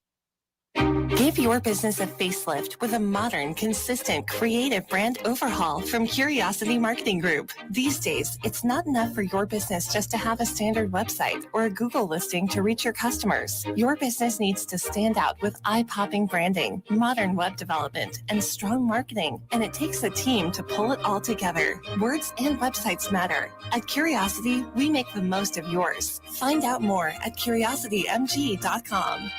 Give your business a facelift with a modern, consistent, creative brand overhaul from Curiosity Marketing Group. These days, it's not enough for your business just to have a standard website or a Google listing to reach your customers. Your business needs to stand out with eye-popping branding, modern web development, and strong marketing. And it takes a team to pull it all together. Words and websites matter. At Curiosity, we make the most of yours. Find out more at curiositymg.com.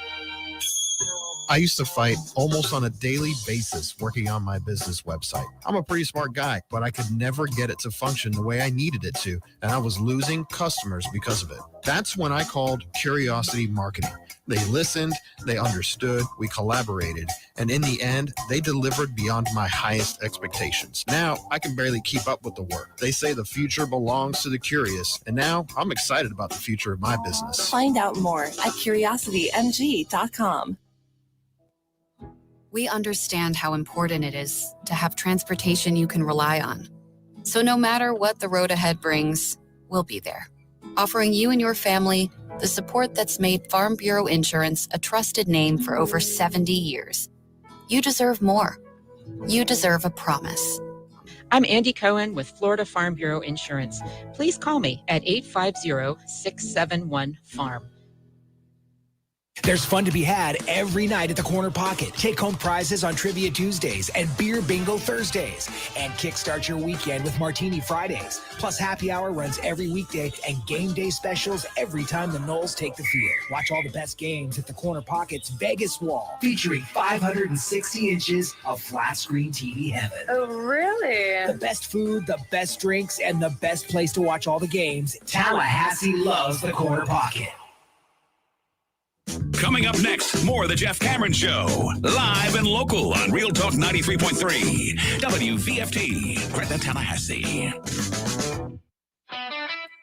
I used to fight almost on a daily basis working on my business website. I'm a pretty smart guy, but I could never get it to function the way I needed it to, and I was losing customers because of it. That's when I called Curiosity Marketing. They listened, they understood, we collaborated, and in the end, they delivered beyond my highest expectations. Now, I can barely keep up with the work. They say the future belongs to the curious, and now I'm excited about the future of my business. Find out more at curiositymg.com. We understand how important it is to have transportation you can rely on. So no matter what the road ahead brings, we'll be there, offering you and your family the support that's made Farm Bureau Insurance a trusted name for over 70 years. You deserve more. You deserve a promise. I'm Andy Cohen with Florida Farm Bureau Insurance. Please call me at 850-671-FARM. There's fun to be had every night at the Corner Pocket. Take home prizes on Trivia Tuesdays and Beer Bingo Thursdays. And kickstart your weekend with Martini Fridays. Plus happy hour runs every weekday and game day specials every time the Noles take the field. Watch all the best games at the Corner Pocket's Vegas wall, featuring 560 inches of flat screen TV heaven. Oh, really? The best food, the best drinks, and the best place to watch all the games. Tallahassee loves the Corner Pocket. Coming up next, more of the Jeff Cameron Show. Live and local on Real Talk 93.3. WVFT, Gretna, Tallahassee.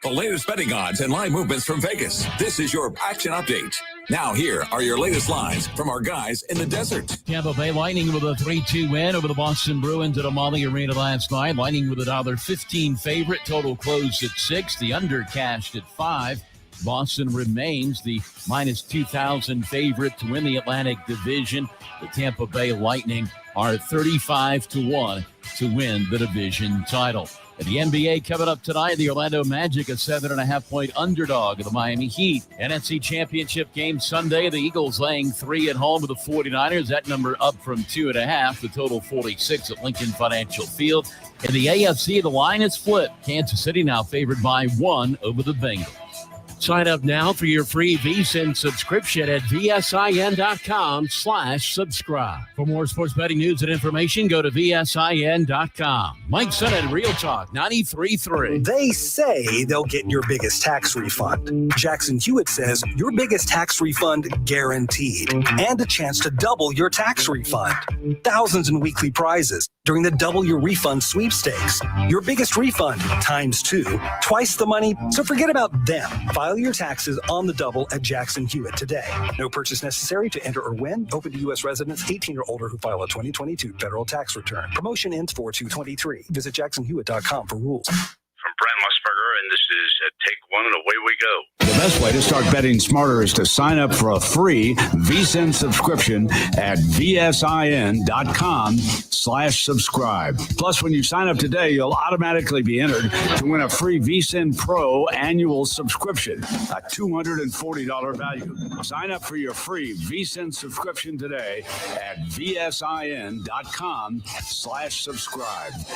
The latest betting odds and line movements from Vegas. This is your action update. Now here are your latest lines from our guys in the desert. Tampa Bay Lightning with a 3-2 win over the Boston Bruins at Amalie Arena last night. Lightning with a $1.15 favorite. Total closed at 6. The under cashed at 5. Boston remains the minus 2,000 favorite to win the Atlantic Division. The Tampa Bay Lightning are 35-1 to win the division title. In the NBA coming up tonight, the Orlando Magic, a 7.5-point underdog of the Miami Heat. NFC Championship game Sunday, the Eagles laying 3 at home with the 49ers. That number up from 2.5. The total 46 at Lincoln Financial Field. In the AFC, the line is split. Kansas City now favored by 1 over the Bengals. Sign up now for your free VSiN subscription at vsin.com/subscribe. For more sports betting news and information, go to vsin.com. Mike Sennett, Real Talk 93.3. They say they'll get your biggest tax refund. Jackson Hewitt says your biggest tax refund guaranteed, and a chance to double your tax refund. Thousands in weekly prizes during the Double Your Refund sweepstakes. Your biggest refund times 2, twice the money, so forget about them. File your taxes on the double at Jackson Hewitt today. No purchase necessary to enter or win. Open to U.S. residents 18 or older who file a 2022 federal tax return. Promotion ends 4/2/23. Visit jacksonhewitt.com for rules. From Brent Musburger, and this is Take One, and away we go. The best way to start betting smarter is to sign up for a free VSiN subscription at vsin.com/subscribe. Plus, when you sign up today, you'll automatically be entered to win a free VSiN Pro annual subscription, a $240 value. Sign up for your free VSiN subscription today at vsin.com/subscribe. And that's a wrap.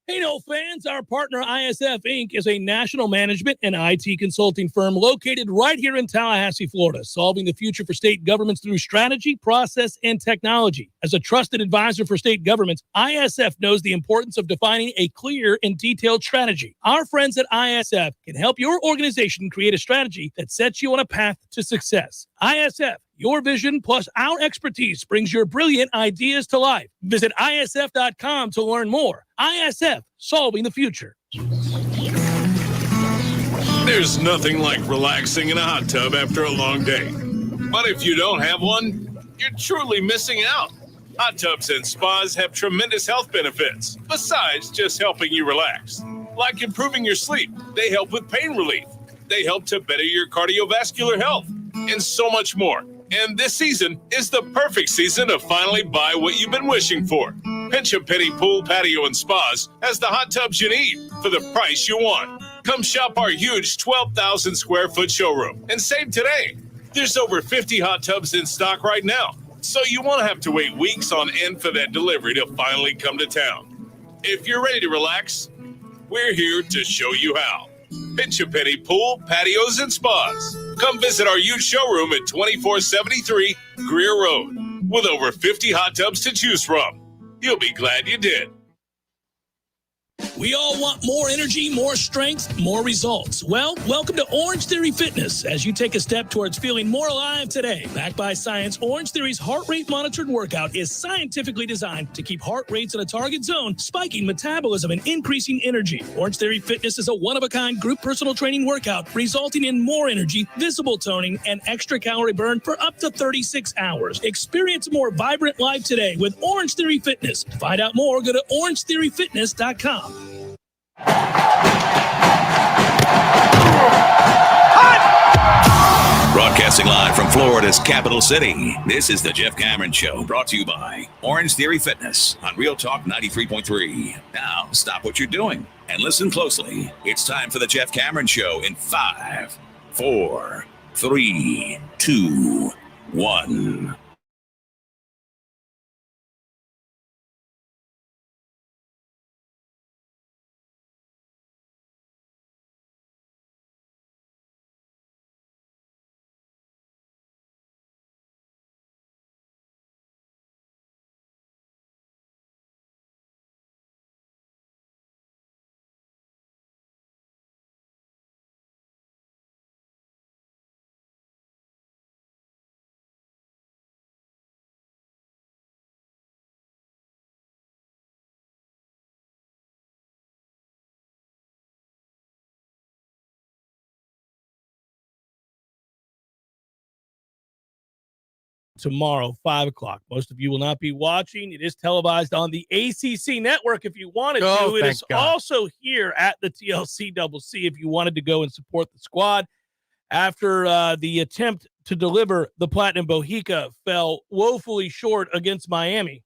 Hey, no fans, our partner ISF Inc. is a national management and IT consulting firm located right here in Tallahassee, Florida, solving the future for state governments through strategy, process, and technology. As a trusted advisor for state governments, ISF knows the importance of defining a clear and detailed strategy. Our friends at ISF can help your organization create a strategy that sets you on a path to success. ISF, your vision plus our expertise brings your brilliant ideas to life. Visit ISF.com to learn more. ISF, solving the future. There's nothing like relaxing in a hot tub after a long day. But if you don't have one, you're truly missing out. Hot tubs and spas have tremendous health benefits, besides just helping you relax. Like improving your sleep, they help with pain relief. They help to better your cardiovascular health, and so much more. And this season is the perfect season to finally buy what you've been wishing for. Pinch a Penny Pool, Patio, and Spas has the hot tubs you need for the price you want. Come shop our huge 12,000 square foot showroom and save today. There's over 50 hot tubs in stock right now, so you won't have to wait weeks on end for that delivery to finally come to town. If you're ready to relax, we're here to show you how. Pinch a Penny Pool, Patios, and Spas. Come visit our huge showroom at 2473 Greer Road with over 50 hot tubs to choose from. You'll be glad you did. We all want more energy, more strength, more results. Well, welcome to Orange Theory Fitness as you take a step towards feeling more alive today. Backed by science, Orange Theory's heart rate monitored workout is scientifically designed to keep heart rates in a target zone, spiking metabolism and increasing energy. Orange Theory Fitness is a one-of-a-kind group personal training workout resulting in more energy, visible toning, and extra calorie burn for up to 36 hours. Experience a more vibrant life today with Orange Theory Fitness. To find out more, go to orangetheoryfitness.com. Broadcasting live from Florida's capital city, this is the Jeff Cameron Show, brought to you by Orange Theory Fitness on Real Talk 93.3. Now, stop what you're doing and listen closely. It's time for the Jeff Cameron Show in 5, 4, 3, 2, 1. tomorrow, 5 o'clock. Most of you will not be watching. It is televised on the ACC network if you wanted to. It is also here at the TLC if you wanted to go and support the squad. After the attempt to deliver the Platinum Bohica fell woefully short against Miami,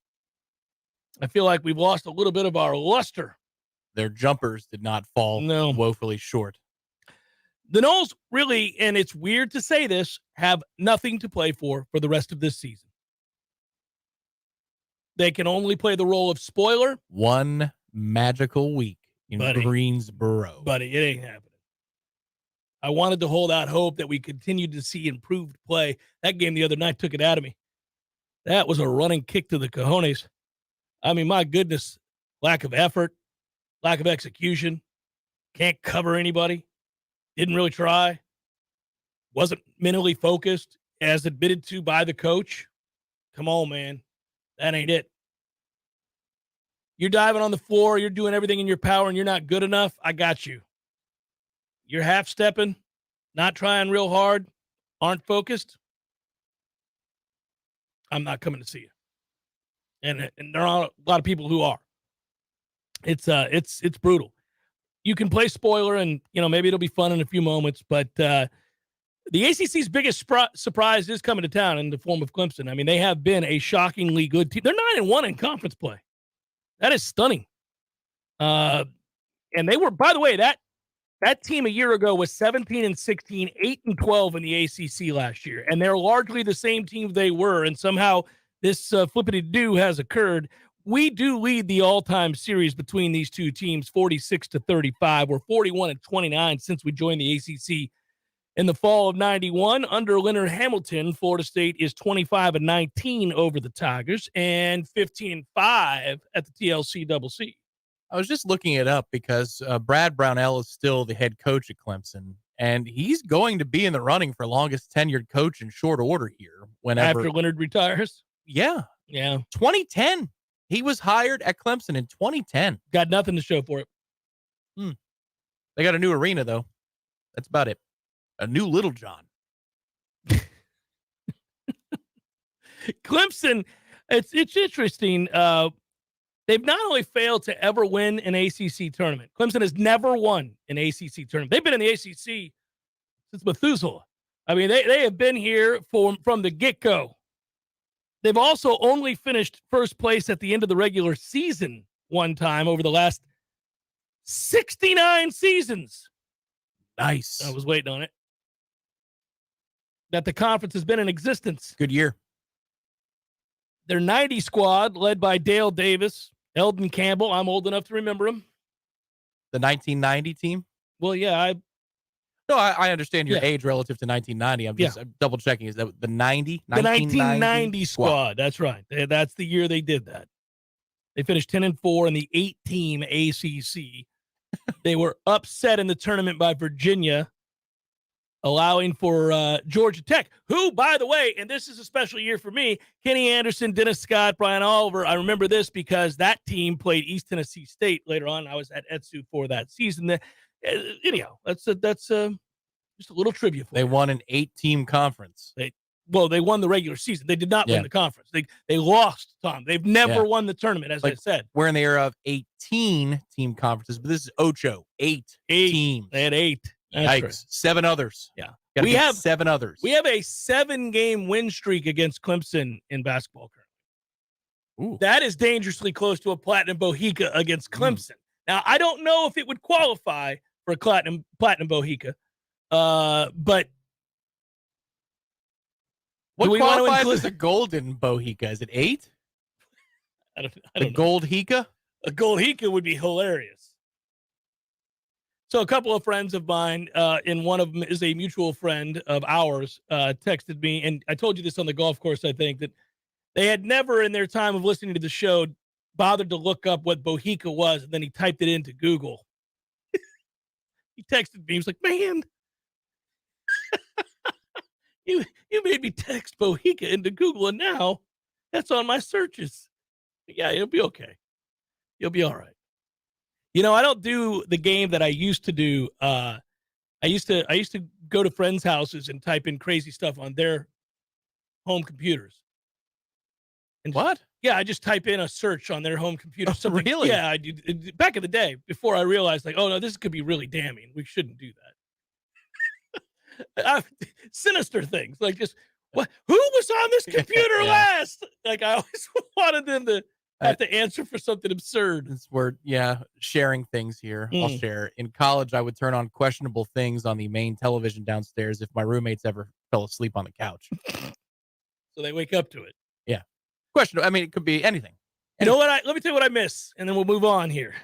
I feel like we've lost a little bit of our luster. Their jumpers did not fall woefully short. The Noles really, and it's weird to say this, have nothing to play for the rest of this season. They can only play the role of spoiler. One magical week in Greensboro. Buddy, it ain't happening. I wanted to hold out hope that we continued to see improved play. That game the other night took it out of me. That was a running kick to the cojones. I mean, my goodness, lack of effort, lack of execution, can't cover anybody. Didn't really try. Wasn't mentally focused, as admitted to by the coach. Come on, man. That ain't it. You're diving on the floor. You're doing everything in your power, and you're not good enough. I got you. You're half-stepping, not trying real hard, aren't focused. I'm not coming to see you. And there are a lot of people who are. It's brutal. You can play spoiler, and maybe it'll be fun in a few moments. But the ACC's biggest surprise is coming to town in the form of Clemson. I mean, they have been a shockingly good team. They're 9-1 in conference play. That is stunning. And they were, by the way, that team a year ago was 17-16, 8-12 in the ACC last year, and they're largely the same team they were. And somehow this flippity-do has occurred. We do lead the all-time series between these two teams, 46-35. We're 41-29 since we joined the ACC in the fall of '91. Under Leonard Hamilton, Florida State is 25-19 over the Tigers and 15-5 at the TLC. I was just looking it up because Brad Brownell is still the head coach at Clemson, and he's going to be in the running for longest tenured coach in short order here. After Leonard retires? Yeah. 2010. He was hired at Clemson in 2010. Got nothing to show for it. They got a new arena, though. That's about it. A new Little John. Clemson, it's interesting. They've not only failed to ever win an ACC tournament. Clemson has never won an ACC tournament. They've been in the ACC since Methuselah. I mean, they have been here from the get-go. They've also only finished first place at the end of the regular season one time over the last 69 seasons. Nice. I was waiting on it. That the conference has been in existence. Good year. Their 90 squad, led by Dale Davis, Eldon Campbell. I'm old enough to remember him. The 1990 team? Well, yeah. I understand your age relative to 1990. I'm just double checking. Is that the 1990 squad? That's right. That's the year they did that. They finished 10-4 in the 8-team ACC. They were upset in the tournament by Virginia, allowing for Georgia Tech, who, by the way, and this is a special year for me, Kenny Anderson, Dennis Scott, Brian Oliver. I remember this because that team played East Tennessee State later on. I was at FSU for that season. Anyhow, that's just a little trivia for They you. won an 8-team conference. They won the regular season. They did not win the conference. They lost, Tom. They've never won the tournament, as I said. We're in the era of 18-team conferences, but this is Ocho, 8 teams. They had 8. Yikes. Right. 7 others. Yeah. We have 7 others. We have a 7-game win streak against Clemson in basketball currently. Ooh. That is dangerously close to a Platinum Bohica against Clemson. Now, I don't know if it would qualify for a Platinum Bohica, but what qualifies as a golden Bohica? Is it 8? I don't know. Gold Hica? A gold Hica would be hilarious. So a couple of friends of mine, and one of them is a mutual friend of ours, texted me, and I told you this on the golf course, I think, that they had never in their time of listening to the show bothered to look up what Bohica was, and then he typed it into Google. He texted me. He was like, man, you made me text Bohica into Google, and now that's on my searches. Yeah, it'll be okay. You'll be all right. I don't do the game that I used to do. I used to go to friends' houses and type in crazy stuff on their home computers. And What? Yeah, I just type in a search on their home computer. Something. Really? Yeah, I do. Back in the day, before I realized, like, oh no, this could be really damning. We shouldn't do that. Sinister things, like just what? Who was on this computer last? Like I always wanted them to have to answer for something absurd. We're sharing things here. I'll share. In college, I would turn on questionable things on the main television downstairs if my roommates ever fell asleep on the couch. So they wake up to it. Yeah. Questionable. I mean, it could be anything. You know what? Let me tell you what I miss, and then we'll move on here.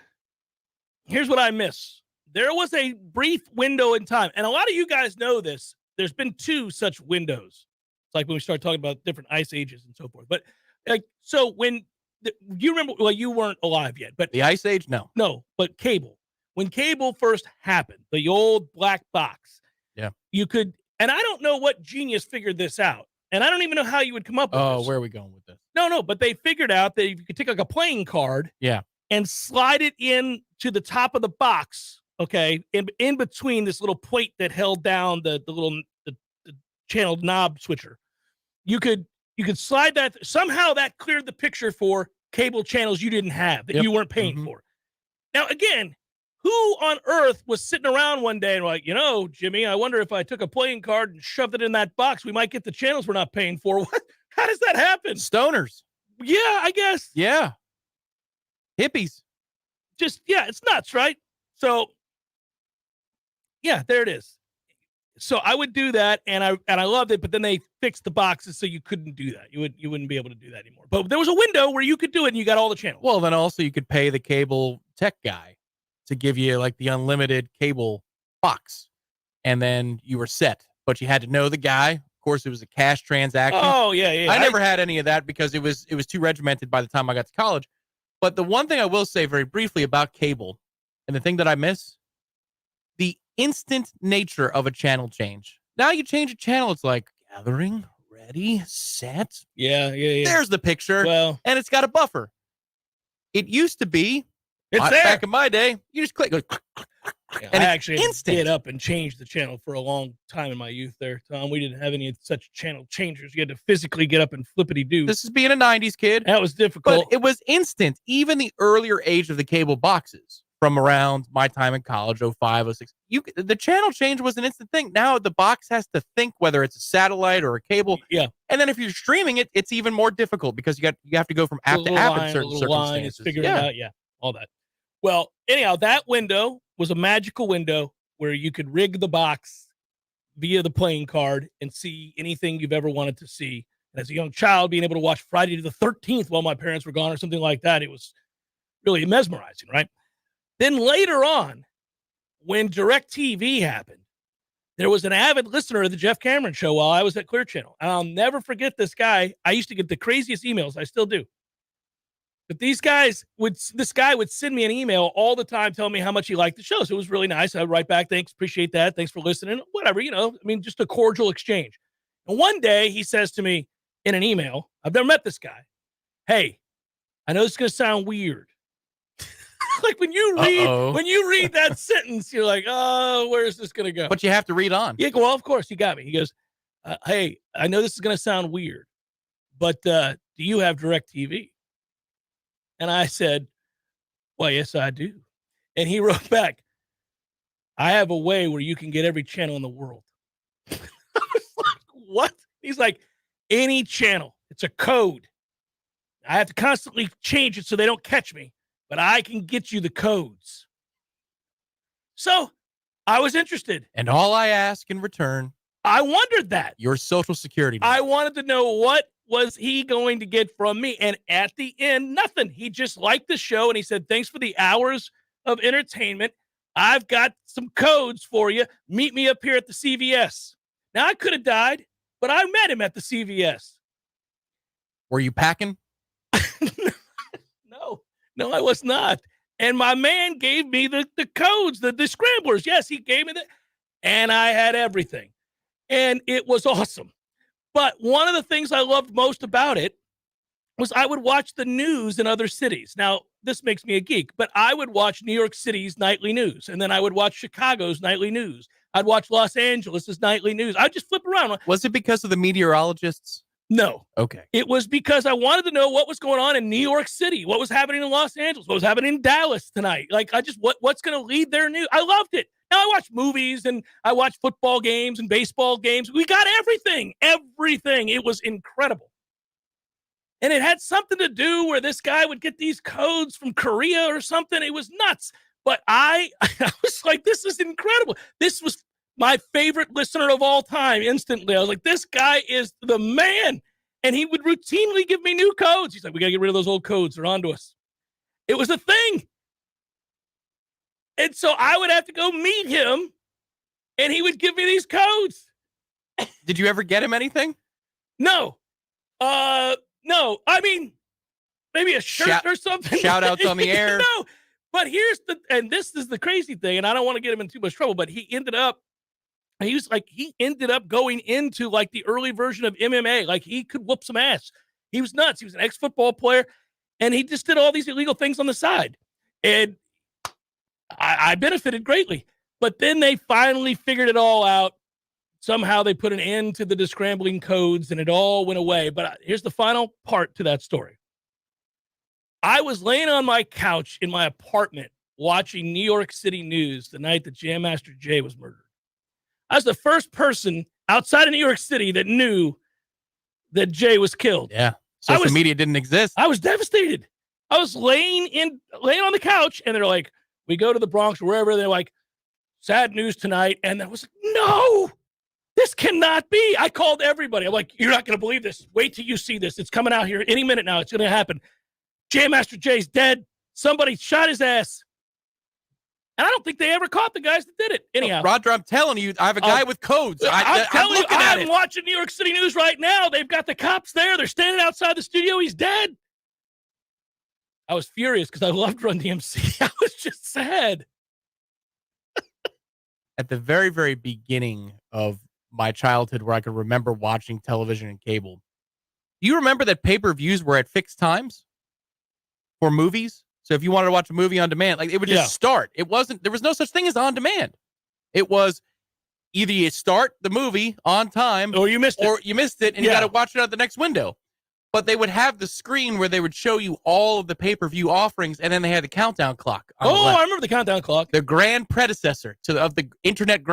Here's what I miss. There was a brief window in time, and a lot of you guys know this. There's been 2 such windows. It's like when we start talking about different ice ages and so forth. But like, so when you remember, well, you weren't alive yet, but the ice age, no, but cable. When cable first happened, the old black box. Yeah, you could, and I don't know what genius figured this out, and I don't even know how you would come up with this. Oh, where are we going with this? No, but they figured out that if you could take like a playing card, and slide it in to the top of the box. Okay, in between this little plate that held down the channel knob switcher, you could slide that. Somehow that cleared the picture for cable channels you didn't have that you weren't paying for. Now again, who on earth was sitting around one day and like, Jimmy, I wonder if I took a playing card and shoved it in that box, we might get the channels we're not paying for. What? How does that happen? Stoners. Yeah, I guess. Yeah. Hippies. It's nuts, right? So. Yeah, there it is. So I would do that, and I loved it. But then they fixed the boxes so you couldn't do that. You wouldn't be able to do that anymore. But there was a window where you could do it, and you got all the channels. Well, then also you could pay the cable tech guy to give you like the unlimited cable box, and then you were set. But you had to know the guy. Of course, it was a cash transaction. Oh yeah. I never had any of that because it was too regimented by the time I got to college. But the one thing I will say very briefly about cable, and the thing that I miss, the instant nature of a channel change. Now you change a channel, it's like gathering, ready, set. Yeah. There's the picture. Well, and it's got a buffer. It used to be, it's there. Back in my day, you just click. And I actually had to get up and change the channel for a long time in my youth there, Tom. We didn't have any such channel changers. You had to physically get up and flippity-do. This is being a 90s kid. That was difficult. But it was instant. Even the earlier age of the cable boxes from around my time in college, 05, 06, the channel change was an instant thing. Now the box has to think whether it's a satellite or a cable. Yeah. And then if you're streaming it, it's even more difficult because you have to go from app to app in certain circumstances. Figuring it out. Yeah. All that. Well, anyhow, that window was a magical window where you could rig the box via the playing card and see anything you've ever wanted to see. And as a young child, being able to watch Friday the 13th while my parents were gone or something like that, it was really mesmerizing, right? Then later on, when DirecTV happened, there was an avid listener of the Jeff Cameron Show while I was at Clear Channel. And I'll never forget this guy. I used to get the craziest emails. I still do. But this guy would send me an email all the time telling me how much he liked the show. So it was really nice. I would write back, thanks, appreciate that. Thanks for listening. Whatever, just a cordial exchange. And one day he says to me in an email, I've never met this guy. Hey, I know this is going to sound weird. Like when you read that sentence, you're like, oh, where is this going to go? But you have to read on. Yeah, well, of course, you got me. He goes, hey, I know this is going to sound weird, but do you have DirecTV? And I said, well, yes, I do. And he wrote back, I have a way where you can get every channel in the world. I was like, what? He's like, any channel. It's a code. I have to constantly change it so they don't catch me, but I can get you the codes. So I was interested. And all I ask in return, I wondered that. Your social security number. I wanted to know what was he going to get from me. And at the end, nothing. He just liked the show. And he said, thanks for the hours of entertainment. I've got some codes for you. Meet me up here at the CVS. Now, I could have died, but I met him at the CVS. Were you packing? No, I was not. And my man gave me the codes, the scramblers. Yes, he gave me that. And I had everything. And it was awesome. But one of the things I loved most about it was I would watch the news in other cities. Now, this makes me a geek, but I would watch New York City's nightly news. And then I would watch Chicago's nightly news. I'd watch Los Angeles' nightly news. I'd just flip around. Was it because of the meteorologists? No. Okay. It was because I wanted to know what was going on in New York City, what was happening in Los Angeles, what was happening in Dallas tonight. Like, what's going to lead their news? I loved it. Now I watch movies and I watch football games and baseball games. We got everything. It was incredible. And it had something to do where this guy would get these codes from Korea or something. It was nuts. But I was like, this is incredible. This was my favorite listener of all time instantly. I was like, this guy is the man. And he would routinely give me new codes. He's like, we got to get rid of those old codes. They're onto us. It was a thing. And so I would have to go meet him, and he would give me these codes. Did you ever get him anything? No. No. I mean, maybe a shirt or something. Shout outs on the air. No. But and this is the crazy thing, and I don't want to get him in too much trouble, but he ended up going into like the early version of MMA. Like, he could whoop some ass. He was nuts. He was an ex-football player, and he just did all these illegal things on the side. And I benefited greatly. But then they finally figured it all out. Somehow they put an end to the descrambling codes, and it all went away. But here's the final part to that story. I was laying on my couch in my apartment watching New York City news the night that Jam Master Jay was murdered. I was the first person outside of New York City that knew that Jay was killed. Yeah. Social media didn't exist. I was devastated. I was laying on the couch, and they're like, we go to the Bronx or wherever. They're like, sad news tonight. And I was like, no, this cannot be. I called everybody. I'm like, you're not going to believe this. Wait till you see this. It's coming out here any minute now. It's going to happen. Jam Master Jay's dead. Somebody shot his ass. And I don't think they ever caught the guys that did it. Anyhow. Roger, I'm telling you, I have a guy with codes. I'm telling you, at I'm it. watching New York City news right now. They've got the cops there. They're standing outside the studio. He's dead. I was furious because I loved Run DMC. I was just sad. At the very, very beginning of my childhood, where I could remember watching television and cable, do you remember that pay-per-views were at fixed times for movies? So if you wanted to watch a movie on demand, like, it would just start. There was no such thing as on demand. It was either you start the movie on time or you missed it, and you got to watch it out the next window. But they would have the screen where they would show you all of the pay-per-view offerings, and then they had the countdown clock. I remember the countdown clock. The grand predecessor of the internet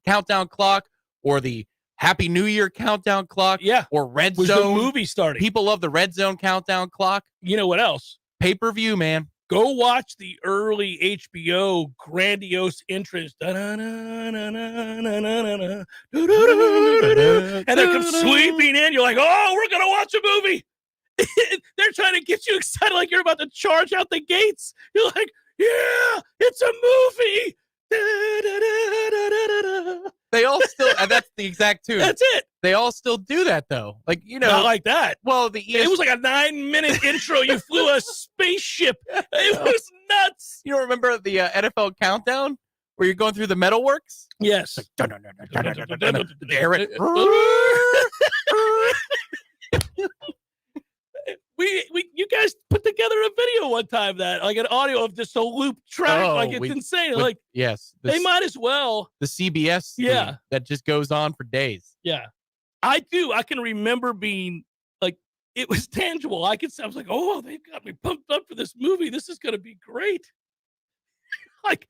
countdown clock, or the Happy New Year countdown clock, or Red Was Zone. the movie starting. People love the Red Zone countdown clock. You know what else? Pay-per-view, man. Go watch the early HBO grandiose entrance. And they come sweeping in. You're like, oh, we're going to watch a movie. They're trying to get you excited like you're about to charge out the gates. You're like, yeah, it's a movie. They all still, and that's the exact tune. That's it. They all still do that, though. Like, you know. Not like that. Well, it was like a 9-minute intro. You flew a spaceship. It was nuts. You don't remember the NFL countdown where you're going through the metalworks? Yes. You guys put together a video one time like an audio of just a loop track. Like, it's insane. Like, yes, they might as well. The CBS thing that just goes on for days. Yeah, I do. I can remember being like, it was tangible. I was like, oh, they got me pumped up for this movie. This is going to be great. Like,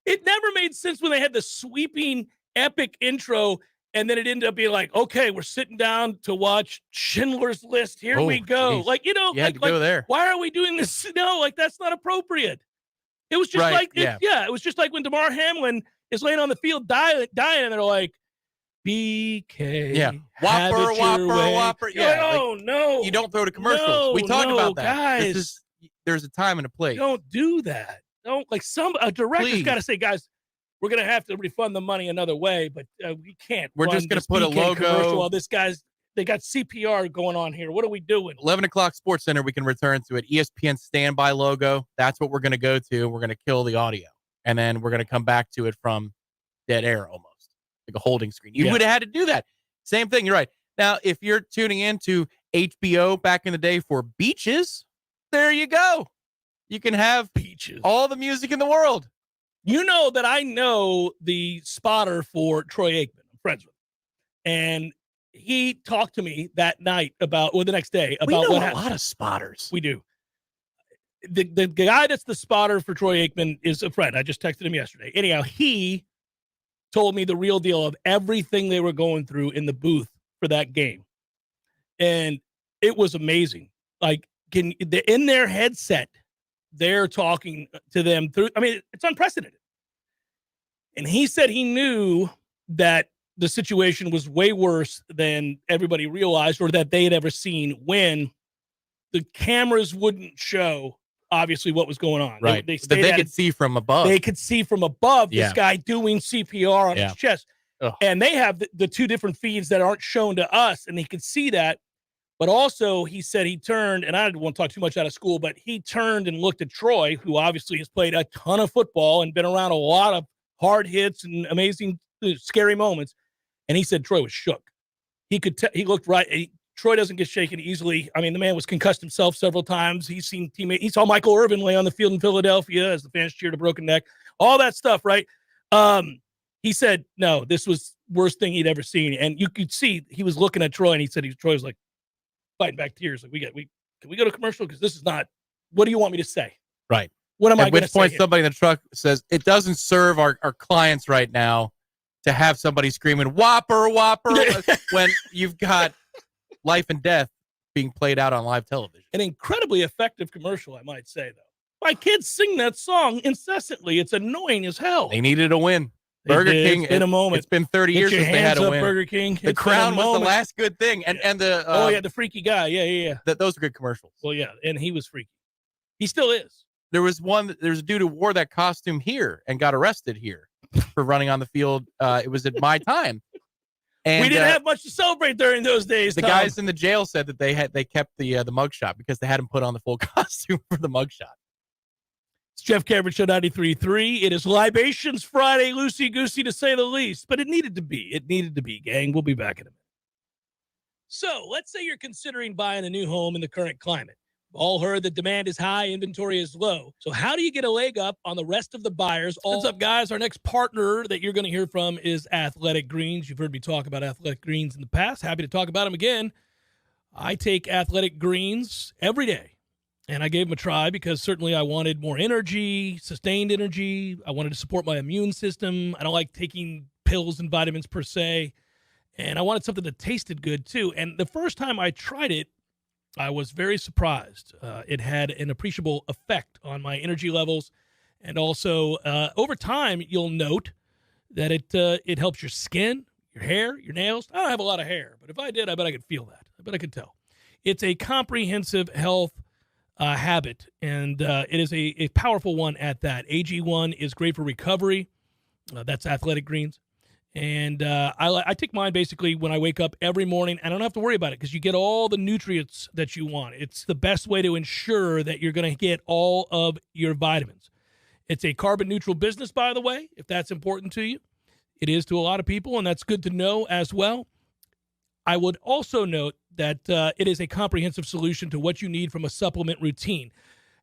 it never made sense when they had the sweeping epic intro. And then it ended up being like, okay, we're sitting down to watch Schindler's List. Here we go. Geez. Like, you know, you had to go there. Why are we doing this? No, like, that's not appropriate. It was just it was just like when Damar Hamlin is laying on the field dying, and they're like, BK. Yeah. Whopper. Yeah. Like, oh, no. You don't throw to commercials. No, we talked about that. Guys. There's a time and a place. Don't do that. Don't, like, a director's got to say, guys, we're going to have to refund the money another way, but we can't. We're just going to put a logo. While they got CPR going on here. What are we doing? 11 o'clock Sports Center, we can return to it. ESPN standby logo. That's what we're going to go to. We're going to kill the audio. And then we're going to come back to it from dead air almost, like a holding screen. You would have had to do that. Same thing. You're right. Now, if you're tuning in to HBO back in the day for Beaches, there you go. You can have Beaches, all the music in the world. You know that I know the spotter for Troy Aikman. I'm friends with him. And he talked to me that night about, the next day about we know what a happened. lot of spotters. We do. The guy that's the spotter for Troy Aikman is a friend. I just texted him yesterday. Anyhow, he told me the real deal of everything they were going through in the booth for that game. And it was amazing. Like, in their headset, they're talking to them through. I mean, it's unprecedented. And he said he knew that the situation was way worse than everybody realized or that they had ever seen when the cameras wouldn't show, obviously, what was going on. Right. They could see from above. They could see from above this Yeah. guy doing CPR on his chest. Ugh. And they have the two different feeds that aren't shown to us, and he could see that. But also, he said he turned, and I don't want to talk too much out of school, but he turned and looked at Troy, who obviously has played a ton of football and been around a lot of hard hits and amazing, scary moments. And he said Troy was shook. He looked right. Troy doesn't get shaken easily. I mean, the man was concussed himself several times. He's seen teammates. He saw Michael Irvin lay on the field in Philadelphia as the fans cheered a broken neck. All that stuff, right? He said, no, this was worst thing he'd ever seen. And you could see he was looking at Troy, and he said Troy was like fighting back tears. Like, can we go to commercial? Because this is not, what do you want me to say? Right. What am I going to say? At which point here? somebody in the truck says, it doesn't serve our clients right now to have somebody screaming, Whopper, Whopper, when you've got life and death being played out on live television. An incredibly effective commercial, I might say, though. My kids sing that song incessantly. It's annoying as hell. They needed a win. Burger King, it's been a moment. It's been 30 years since they had a win. Burger King. The Crown was the last good thing. And the the freaky guy. Yeah. Those are good commercials. Well, yeah, and he was freaky. He still is. There's a dude who wore that costume here and got arrested here for running on the field. It was at my time. And we didn't have much to celebrate during those days. The guys in the jail said that they kept the mugshot because they hadn't put on the full costume for the mugshot. It's Jeff Cameron Show 93.3. It is Libations Friday, loosey-goosey to say the least, but it needed to be. It needed to be, gang. We'll be back in a minute. So let's say you're considering buying a new home in the current climate. We've all heard that demand is high, inventory is low. So how do you get a leg up on the rest of the buyers? What's up, guys? Our next partner that you're going to hear from is Athletic Greens. You've heard me talk about Athletic Greens in the past. Happy to talk about them again. I take Athletic Greens every day. And I gave them a try because certainly I wanted more energy, sustained energy. I wanted to support my immune system. I don't like taking pills and vitamins per se. And I wanted something that tasted good too. And the first time I tried it, I was very surprised. It had an appreciable effect on my energy levels. And also, over time, you'll note that it helps your skin, your hair, your nails. I don't have a lot of hair, but if I did, I bet I could feel that. I bet I could tell. It's a comprehensive health habit, and it is a powerful one at that. AG1 is great for recovery. That's Athletic Greens. And I take mine basically when I wake up every morning. I don't have to worry about it because you get all the nutrients that you want. It's the best way to ensure that you're going to get all of your vitamins. It's a carbon neutral business, by the way, if that's important to you. It is to a lot of people, and that's good to know as well. I would also note that it is a comprehensive solution to what you need from a supplement routine.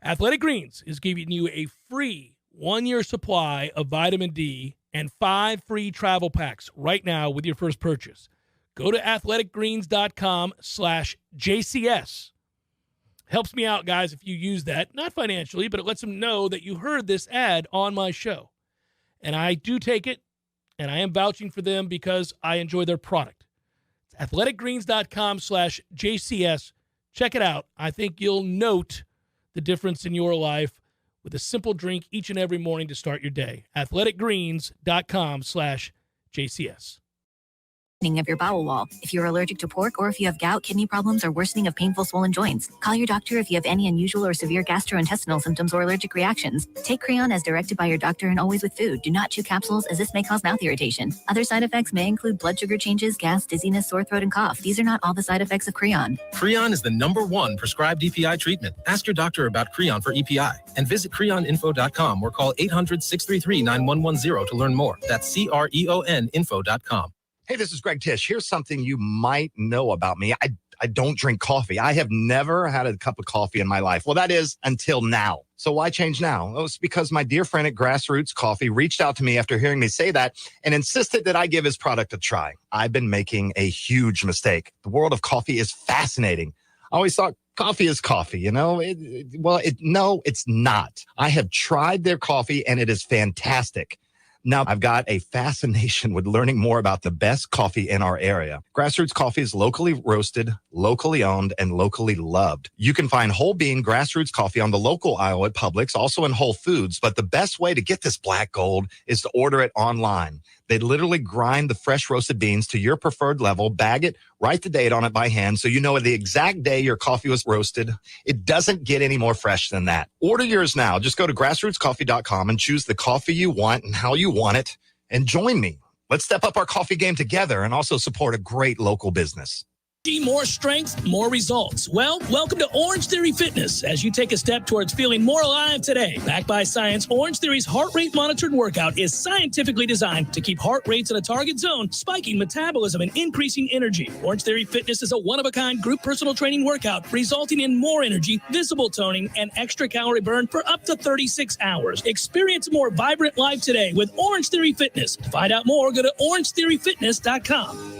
Athletic Greens is giving you a free 1-year supply of vitamin D and 5 free travel packs right now with your first purchase. Go to athleticgreens.com/JCS. Helps me out, guys, if you use that. Not financially, but it lets them know that you heard this ad on my show. And I do take it, and I am vouching for them because I enjoy their product. It's athleticgreens.com/JCS. Check it out. I think you'll note the difference in your life with a simple drink each and every morning to start your day. athleticgreens.com/JCS. Of your bowel wall. If you're allergic to pork or if you have gout, kidney problems, or worsening of painful swollen joints, call your doctor if you have any unusual or severe gastrointestinal symptoms or allergic reactions. Take Creon as directed by your doctor and always with food. Do not chew capsules as this may cause mouth irritation. Other side effects may include blood sugar changes, gas, dizziness, sore throat, and cough. These are not all the side effects of Creon. Creon is the #1 prescribed EPI treatment. Ask your doctor about Creon for EPI and visit creoninfo.com or call 800-633-9110 to learn more. That's CREON info.com. Hey, this is Greg Tish. Here's something you might know about me. I don't drink coffee. I have never had a cup of coffee in my life. Well, that is until now. So why change now? Well, it's because my dear friend at Grassroots Coffee reached out to me after hearing me say that and insisted that I give his product a try. I've been making a huge mistake. The world of coffee is fascinating. I always thought coffee is coffee, you know? No, it's not. I have tried their coffee and it is fantastic. Now, I've got a fascination with learning more about the best coffee in our area. Grassroots Coffee is locally roasted, locally owned, and locally loved. You can find whole bean Grassroots Coffee on the local aisle at Publix, also in Whole Foods, but the best way to get this black gold is to order it online. They literally grind the fresh roasted beans to your preferred level, bag it, write the date on it by hand so you know the exact day your coffee was roasted. It doesn't get any more fresh than that. Order yours now. Just go to grassrootscoffee.com and choose the coffee you want and how you want it, and join me. Let's step up our coffee game together and also support a great local business. More strength, more results. Well, welcome to Orange Theory Fitness as you take a step towards feeling more alive today. Backed by science, Orange Theory's heart rate monitored workout is scientifically designed to keep heart rates in a target zone, spiking metabolism and increasing energy. Orange Theory Fitness is a one-of-a-kind group personal training workout resulting in more energy, visible toning, and extra calorie burn for up to 36 hours. Experience a more vibrant life today with Orange Theory Fitness. To find out more, go to orangetheoryfitness.com.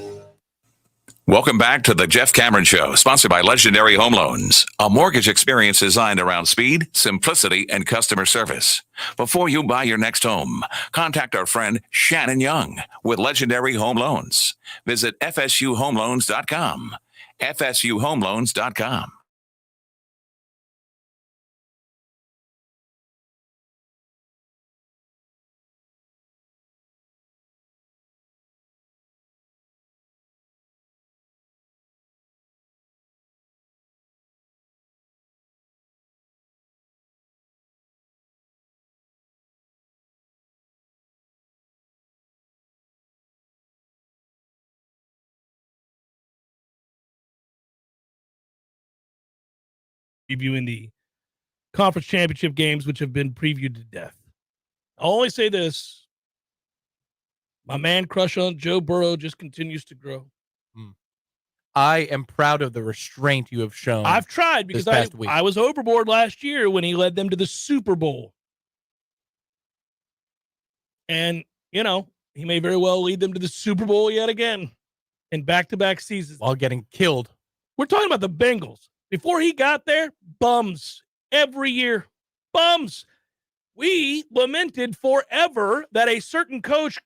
Welcome back to the Jeff Cameron Show, sponsored by Legendary Home Loans, a mortgage experience designed around speed, simplicity, and customer service. Before you buy your next home, contact our friend Shannon Young with Legendary Home Loans. Visit FSUHomeLoans.com. FSUHomeLoans.com. Previewing the conference championship games, which have been previewed to death. I'll only say this. My man crush on Joe Burrow just continues to grow. I am proud of the restraint you have shown. I've tried because I was overboard last year when he led them to the Super Bowl. And, you know, he may very well lead them to the Super Bowl yet again in back-to-back seasons. While getting killed. We're talking about the Bengals. Before he got there, bums every year. Bums. We lamented forever that a certain coach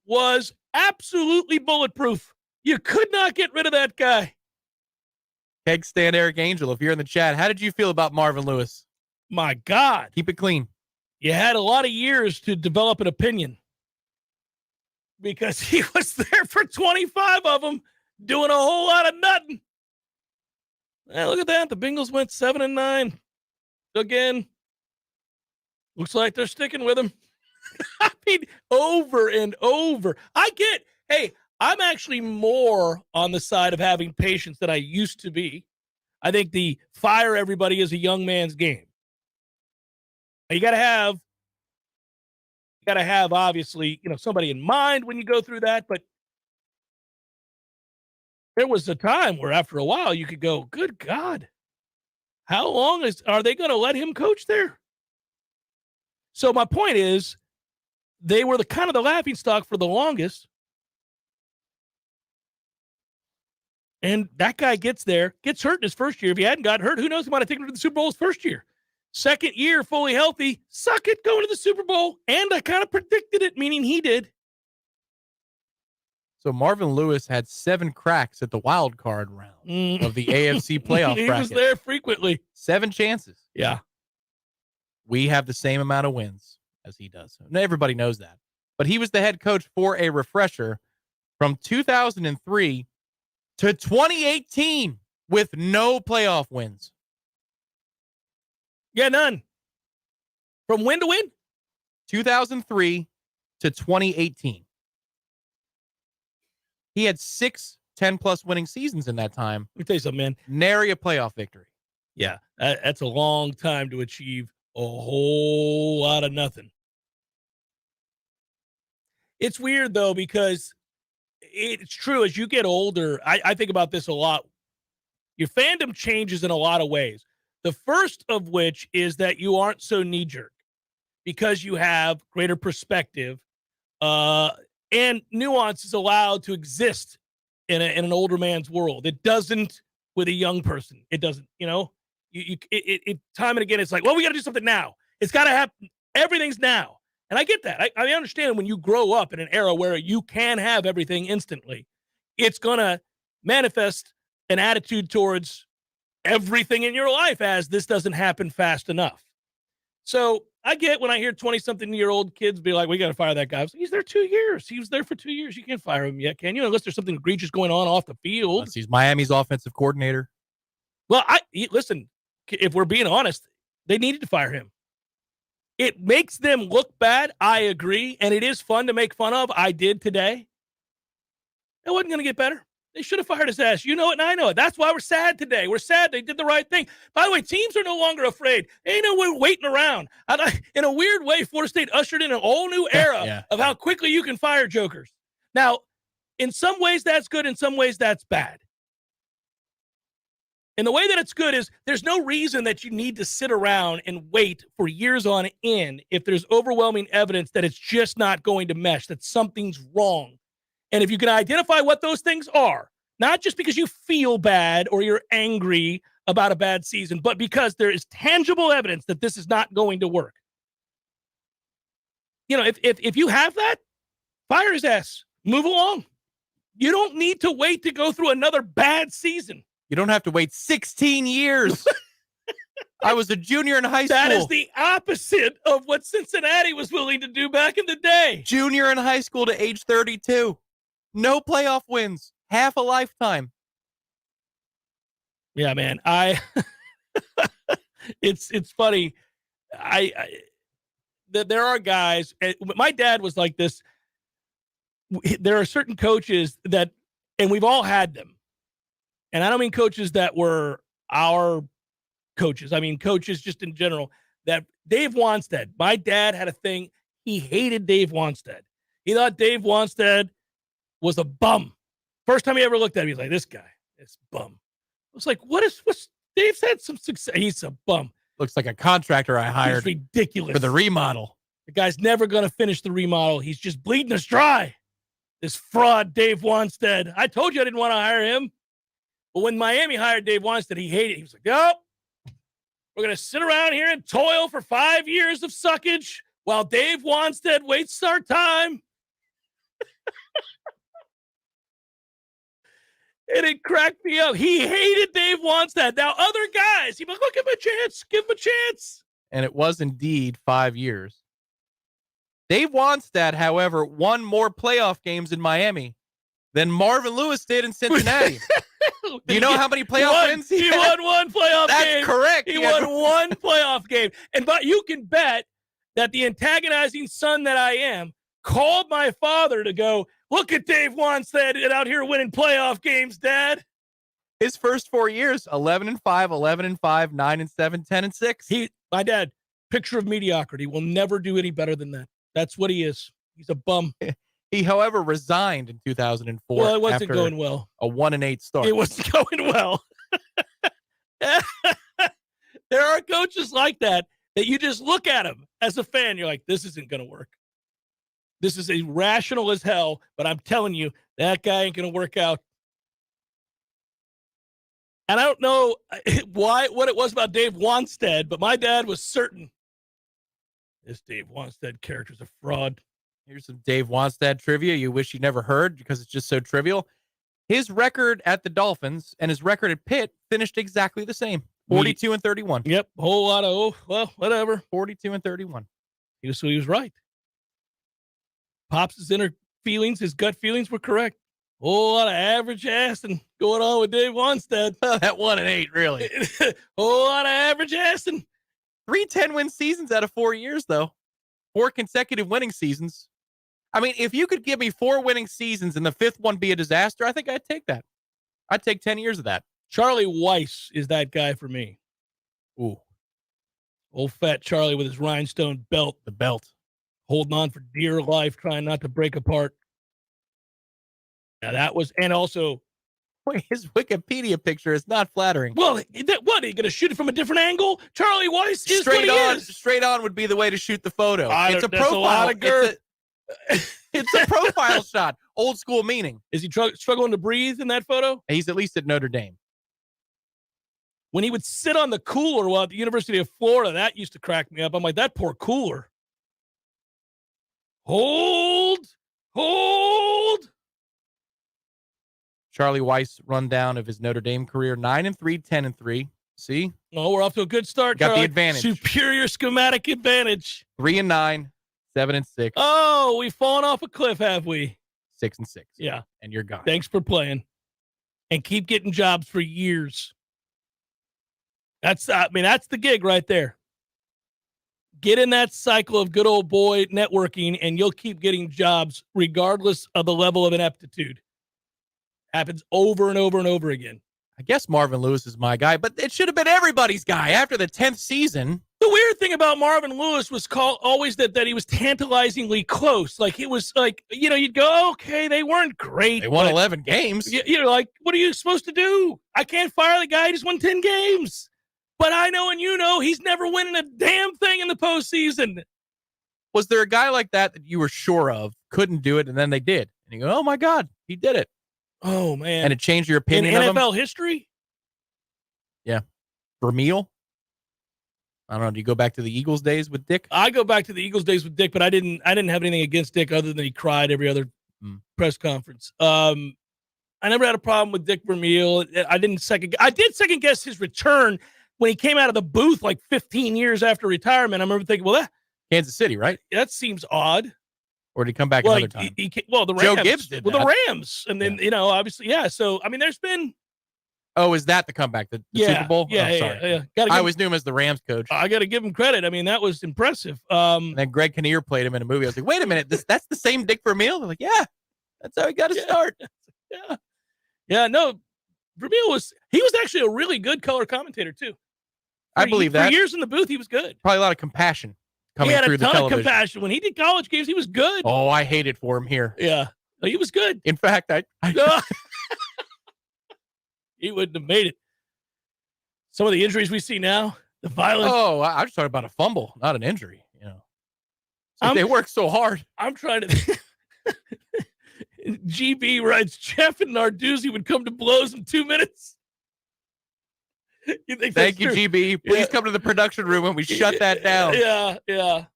was absolutely bulletproof. You could not get rid of that guy. Keg Stand Eric Angel, if you're in the chat, how did you feel about Marvin Lewis? My God. Keep it clean. You had a lot of years to develop an opinion because he was there for 25 of them doing a whole lot of nothing. Hey, look at that. The Bengals went 7-9. Again, looks like they're sticking with him. I mean, over and over. I'm actually more on the side of having patience than I used to be. I think the fire everybody is a young man's game. You got to have obviously, somebody in mind when you go through that, but there was a time where after a while you could go, good God, how long are they going to let him coach there? So my point is they were the kind of the laughingstock for the longest. And that guy gets hurt in his first year. If he hadn't gotten hurt, who knows? He might have taken him to the Super Bowl his first year. Second year, fully healthy, suck it, going to the Super Bowl. And I kind of predicted it, meaning he did. So Marvin Lewis had 7 cracks at the wild card round of the AFC playoff bracket. He was there frequently. 7 chances. Yeah. We have the same amount of wins as he does. Everybody knows that. But he was the head coach, for a refresher, from 2003 to 2018 with no playoff wins. Yeah, none. From win to win? 2003 to 2018. He had 6 10-plus winning seasons in that time. Let me tell you something, man. Nary a playoff victory. Yeah, that's a long time to achieve a whole lot of nothing. It's weird, though, because it's true. As you get older, I think about this a lot. Your fandom changes in a lot of ways. The first of which is that you aren't so knee-jerk because you have greater perspective and nuance is allowed to exist in an older man's world. It doesn't with a young person. It doesn't, it time and again, it's like, well, we got to do something now. It's got to happen. Everything's now. And I get that. I understand when you grow up in an era where you can have everything instantly, it's going to manifest an attitude towards everything in your life as this doesn't happen fast enough. So I get when I hear 20-something-year-old kids be like, we got to fire that guy. I was like, he's there 2 years. He was there for 2 years. You can't fire him yet, can you? Unless there's something egregious going on off the field. Unless he's Miami's offensive coordinator. Well, listen, if we're being honest, they needed to fire him. It makes them look bad. I agree. And it is fun to make fun of. I did today. It wasn't going to get better. They should have fired his ass. You know it, and I know it. That's why we're sad today. We're sad they did the right thing. By the way, teams are no longer afraid. Ain't no one waiting around. In a weird way, Florida State ushered in an all new era of how quickly you can fire jokers. Now, in some ways that's good. In some ways that's bad. And the way that it's good is there's no reason that you need to sit around and wait for years on end if there's overwhelming evidence that it's just not going to mesh, that something's wrong. And if you can identify what those things are, not just because you feel bad or you're angry about a bad season, but because there is tangible evidence that this is not going to work. If you have that, fire his ass. Move along. You don't need to wait to go through another bad season. You don't have to wait 16 years. I was a junior in high school. That is the opposite of what Cincinnati was willing to do back in the day. Junior in high school to age 32. No playoff wins. Half a lifetime. Yeah, man. It's funny. There are guys. My dad was like this. There are certain coaches that, and we've all had them. And I don't mean coaches that were our coaches. I mean coaches just in general. That Dave Wanstead, my dad had a thing. He hated Dave Wanstead. He thought Dave Wanstead was a bum. First time he ever looked at him, he's like, this guy, this bum. I was like, what's Dave's had some success. He's a bum. Looks like a contractor I hired. He's ridiculous. For the remodel. The guy's never going to finish the remodel. He's just bleeding us dry. This fraud, Dave Wanstead. I told you I didn't want to hire him. But when Miami hired Dave Wanstead, he hated it. He was like, nope. We're going to sit around here and toil for 5 years of suckage while Dave Wanstead waits our time. And it cracked me up. He hated Dave Wanstead. Now, other guys, he'd be like, look, give him a chance. Give him a chance. And it was indeed 5 years. Dave Wanstead, however, won more playoff games in Miami than Marvin Lewis did in Cincinnati. Do you know how many playoff wins he won one playoff That's game? That's correct. He won one playoff game. But you can bet that the antagonizing son that I am called my father to go, look at Dave Wanstead out here winning playoff games, Dad. His first 4 years, 11-5, 11-5, 9-7, 10-6. My dad, picture of mediocrity, will never do any better than that. That's what he is. He's a bum. He, however, resigned in 2004. Well, it wasn't going well. A 1-8 start. It wasn't going well. There are coaches like that you just look at him as a fan. You're like, this isn't going to work. This is irrational as hell, but I'm telling you, that guy ain't going to work out. And I don't know what it was about Dave Wanstead, but my dad was certain this Dave Wanstead character's a fraud. Here's some Dave Wanstead trivia you wish you never heard because it's just so trivial. His record at the Dolphins and his record at Pitt finished exactly the same. 42-31. Yep. Whole lot of, whatever. 42-31. He was right. Pops' inner feelings, his gut feelings were correct. Whole lot of average ass and going on with Dave Wanstead. That 1-8, really. Whole lot of average ass and 3 10-win seasons out of 4 years, though. 4 consecutive winning seasons. I mean, if you could give me 4 winning seasons and the 5th one be a disaster, I think I'd take that. I'd take 10 years of that. Charlie Weiss is that guy for me. Ooh. Old fat Charlie with his rhinestone belt. The belt. Holding on for dear life, trying not to break apart. Now that was, and also His Wikipedia picture is not flattering. Well, what? Are you going to shoot it from a different angle? Charlie Weiss is what he is. Straight on would be the way to shoot the photo. It's a That's profile. a lot of girth. It's a profile shot. Old school meaning. Is he struggling to breathe in that photo? He's at least at Notre Dame. When he would sit on the cooler while at the University of Florida, that used to crack me up. I'm like, that poor cooler. Hold. Charlie Weiss rundown of his Notre Dame career: 9-3, 10-3. See? Oh, we're off to a good start. Got Charlie. the advantage. Superior schematic advantage. 3-9, 7-6. Oh, we've fallen off a cliff, have we? 6-6. Yeah. And you're gone. Thanks for playing. And keep getting jobs for years. That's the gig right there. Get in that cycle of good old boy networking, and you'll keep getting jobs regardless of the level of ineptitude. Happens over and over and over again. I guess Marvin Lewis is my guy, but it should have been everybody's guy after the 10th season. The weird thing about Marvin Lewis was always that he was tantalizingly close. Like, it was like, you'd go, okay, they weren't great. They won 11 games. You're like, what are you supposed to do? I can't fire the guy who just won 10 games. But I know and he's never winning a damn thing in the postseason. Was there a guy like that you were sure of couldn't do it, and then they did? And you go, oh, my God, he did it. Oh, man. And it changed your opinion in of him? NFL history? Yeah. Vermeil? I don't know. Do you go back to the Eagles days with Dick? I go back to the Eagles days with Dick, but I didn't have anything against Dick other than he cried every other press conference. I never had a problem with Dick Vermeil. I did second guess his return when he came out of the booth like 15 years after retirement. I remember thinking, well, Kansas City, right? That seems odd. Or did he come back another time? The Rams. Joe Gibbs did that. The Rams. And then, obviously, yeah. So, there's been. Oh, is that the comeback? The Super Bowl? Yeah, oh, sorry. I always knew him as the Rams coach. I got to give him credit. That was impressive. And then Greg Kinnear played him in a movie. I was like, wait a minute. That's the same Dick Vermeil? They're like, yeah, that's how he got to start. Yeah. Yeah, no. Vermeil was actually a really good color commentator, too. I believe that. For years in the booth, he was good. Probably a lot of compassion coming through the television. He had a ton of compassion. When he did college games, he was good. Oh, I hated for him here. Yeah. He was good. In fact, he wouldn't have made it. Some of the injuries we see now, the violence. Oh, I'm just talking about a fumble, not an injury. They work so hard. I'm trying to. GB writes, Jeff and Narduzzi would come to blows in 2 minutes. Thank you, GB. Please come to the production room and we shut that down. Yeah.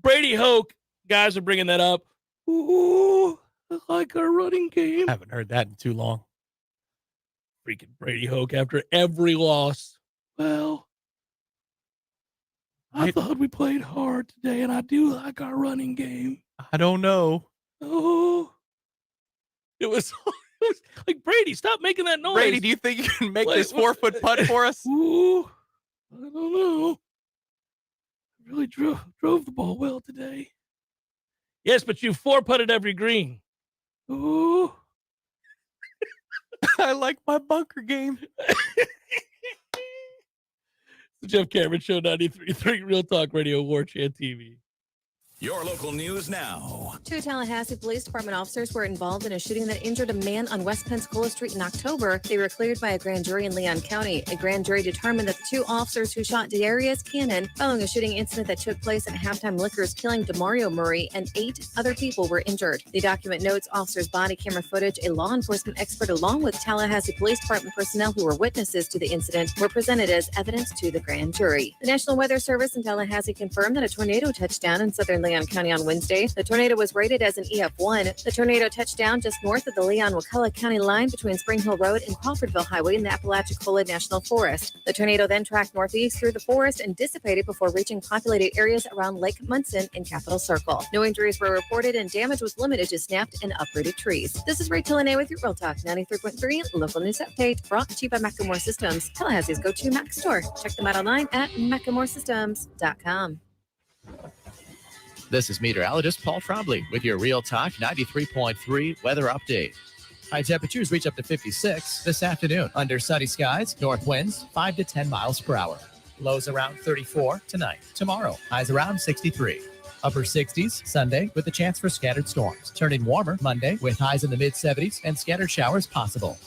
Brady Hoke, guys are bringing that up. Ooh, I like our running game. I haven't heard that in too long. Freaking Brady Hoke after every loss. Well, I thought we played hard today, and I do like our running game. I don't know. Oh, it was like, Brady, stop making that noise. Brady, do you think you can make this 4-foot putt for us? Ooh, I don't know. I really drove the ball well today. Yes, but you 4-putted every green. Ooh. I like my bunker game. The Jeff Cameron Show, 93.3 Real Talk Radio, Warchant TV. Your local news now. 2 Tallahassee Police Department officers were involved in a shooting that injured a man on West Pensacola Street in October. They were cleared by a grand jury in Leon County. A grand jury determined that the 2 officers who shot Darius Cannon following a shooting incident that took place at Halftime Liquors, killing DeMario Murray, and 8 other people were injured. The document notes officers' body camera footage. A law enforcement expert, along with Tallahassee Police Department personnel who were witnesses to the incident, were presented as evidence to the grand jury. The National Weather Service in Tallahassee confirmed that a tornado touched down in southern Leon County on Wednesday. The tornado was rated as an EF1. The tornado touched down just north of the Leon-Wakulla County line between Spring Hill Road and Crawfordville Highway in the Apalachicola National Forest. The tornado then tracked northeast through the forest and dissipated before reaching populated areas around Lake Munson in Capitol Circle. No injuries were reported and damage was limited to snapped and uprooted trees. This is Rachel Lene with your Real Talk 93.3 local news update, brought to you by Macklemore Systems, Tallahassee's go-to Mac store. Check them out online at MclemoreSystems.com. This is meteorologist Paul Trombley with your Real Talk 93.3 weather update. High temperatures reach up to 56 this afternoon. Under sunny skies, north winds 5 to 10 miles per hour. Lows around 34 tonight. Tomorrow, highs around 63. Upper 60s Sunday with a chance for scattered storms. Turning warmer Monday with highs in the mid-70s and scattered showers possible.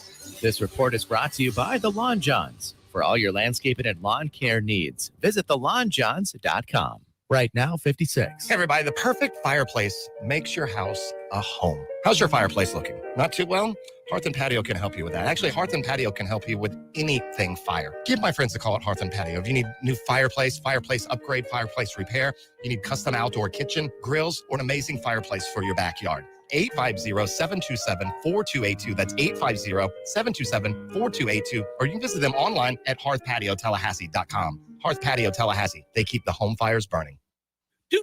This report is brought to you by the Lawn Johns. For all your landscaping and lawn care needs, visit thelawnjohns.com. Right now, 56. Hey everybody, the perfect fireplace makes your house a home. How's your fireplace looking? Not too well? Hearth and Patio can help you with that. Actually, Hearth and Patio can help you with anything fire. Give my friends a call at Hearth and Patio. If you need new fireplace upgrade, fireplace repair, you need custom outdoor kitchen, grills, or an amazing fireplace for your backyard. 850-727-4282. That's 850-727-4282. Or you can visit them online at hearthpatiotallahassee.com. Hearth Patio Tallahassee. They keep the home fires burning. My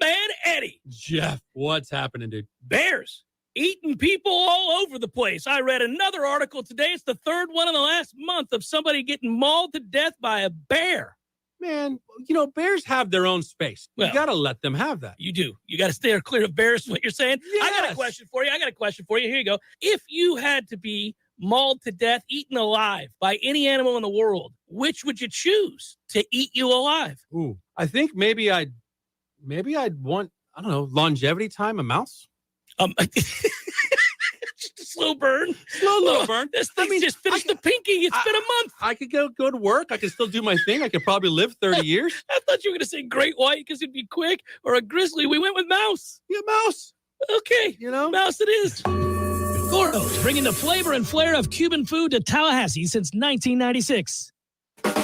man Eddie. Jeff, what's happening, dude? Bears eating people all over the place. I read another article today. It's the third one in the last month of somebody getting mauled to death by a bear. Man, bears have their own space. You got to let them have that. You do. You got to stay clear of bears, is what you're saying. Yes. I got a question for you. Here you go. If you had to be mauled to death, eaten alive by any animal in the world, which would you choose to eat you alive? Ooh, I think maybe I'd want, I don't know, longevity time, a mouse. Just a slow burn. Slow little burn. This thing just finished the pinky. It's been a month. I could go to work. I could still do my thing. I could probably live 30 years. I thought you were going to say great white because it'd be quick, or a grizzly. We went with mouse. Yeah, mouse. Okay. Mouse it is. Gordo's, bringing the flavor and flair of Cuban food to Tallahassee since 1996.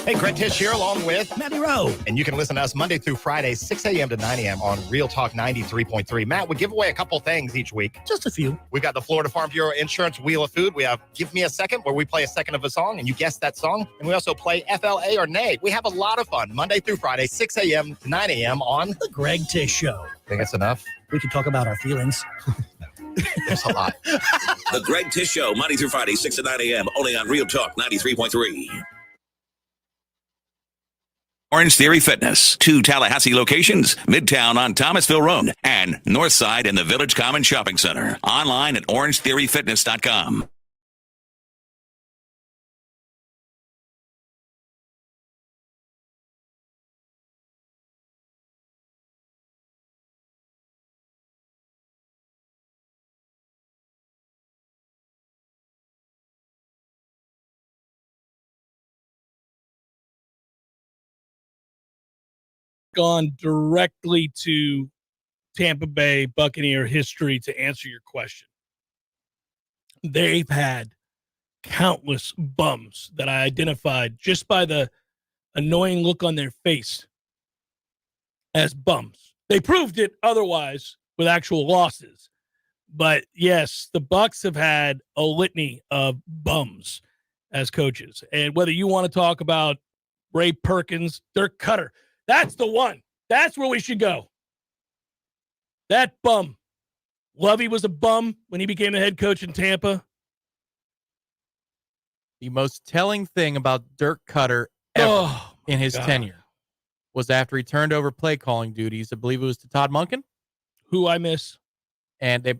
Hey, Greg Tish here along with Matty Rowe. And you can listen to us Monday through Friday, 6 a.m. to 9 a.m. on Real Talk 93.3. Matt, we give away a couple things each week. Just a few. We got the Florida Farm Bureau Insurance Wheel of Food. We have Give Me a Second, where we play a second of a song and you guess that song. And we also play FLA or Nay. We have a lot of fun Monday through Friday, 6 a.m. to 9 a.m. on The Greg Tish Show. Think it's enough? We can talk about our feelings. There's a lot. The Greg Tish Show, Monday through Friday, 6 to 9 a.m. only on Real Talk 93.3. Orange Theory Fitness, 2 Tallahassee locations, Midtown on Thomasville Road and Northside in the Village Common Shopping Center. Online at orangetheoryfitness.com. Gone directly to Tampa Bay Buccaneer history to answer your question. They've had countless bums that I identified just by the annoying look on their face as bums. They proved it otherwise with actual losses. But yes, the Bucs have had a litany of bums as coaches. And whether you want to talk about Ray Perkins, Dirk Cutter, that's the one. That's where we should go. That bum. Lovey was a bum when he became the head coach in Tampa. The most telling thing about Dirk Cutter ever in his tenure was after he turned over play calling duties. I believe it was to Todd Monken, who I miss. And they're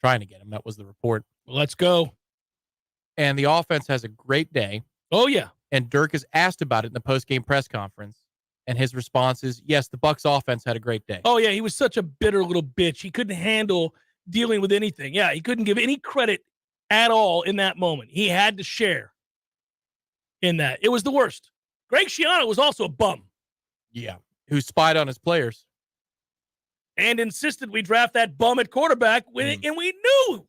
trying to get him. That was the report. Let's go. And the offense has a great day. Oh, yeah. And Dirk is asked about it in the post-game press conference. And his response is, yes, the Bucs offense had a great day. Oh, yeah, he was such a bitter little bitch. He couldn't handle dealing with anything. Yeah, he couldn't give any credit at all in that moment. He had to share in that. It was the worst. Greg Schiano was also a bum. Yeah, who spied on his players. And insisted we draft that bum at quarterback, and we knew.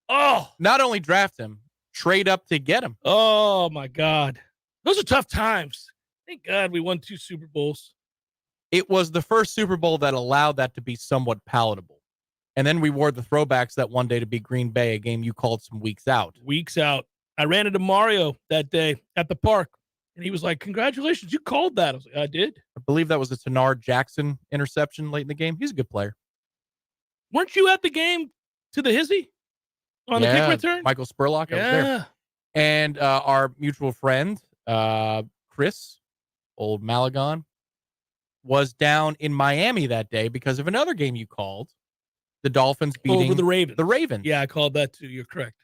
Oh. Not only draft him, trade up to get him. Oh, my God. Those are tough times. Thank God we won 2 Super Bowls. It was the first Super Bowl that allowed that to be somewhat palatable. And then we wore the throwbacks that one day to beat Green Bay, a game you called some weeks out. Weeks out. I ran into Mario that day at the park, and he was like, congratulations, you called that. I was like, I did. I believe that was a Tenard Jackson interception late in the game. He's a good player. Weren't you at the game to the hizzy on the kick return? Michael Spurlock, I was there. And our mutual friend, Chris, old Malagon, was down in Miami that day because of another game you called. The Dolphins beating over the Ravens. The Ravens. Yeah, I called that too. You're correct.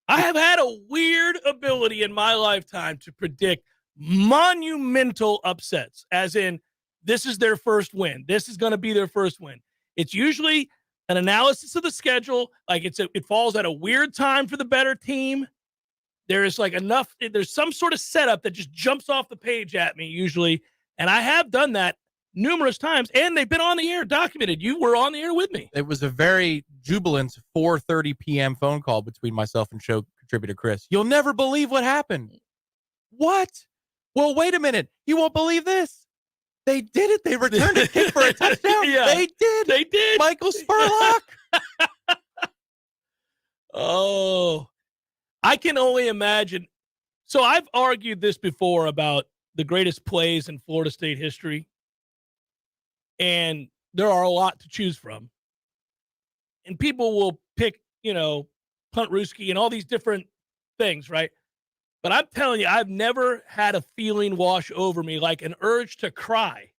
I have had a weird ability in my lifetime to predict monumental upsets, as in this is their first win. This is going to be their first win. It's usually an analysis of the schedule. Like it falls at a weird time for the better team. There's some sort of setup that just jumps off the page at me usually. And I have done that numerous times, and they've been on the air documented. You were on the air with me. It was a very jubilant 4:30 p.m. phone call between myself and show contributor Chris. You'll never believe what happened. What? Well, wait a minute. You won't believe this. They did it. They returned a kick for a touchdown. Yeah, they did. They did. Michael Spurlock. Oh, I can only imagine. So I've argued this before about the greatest plays in Florida State history. And there are a lot to choose from. And people will pick, Punt Ruski and all these different things, right? But I'm telling you, I've never had a feeling wash over me like an urge to cry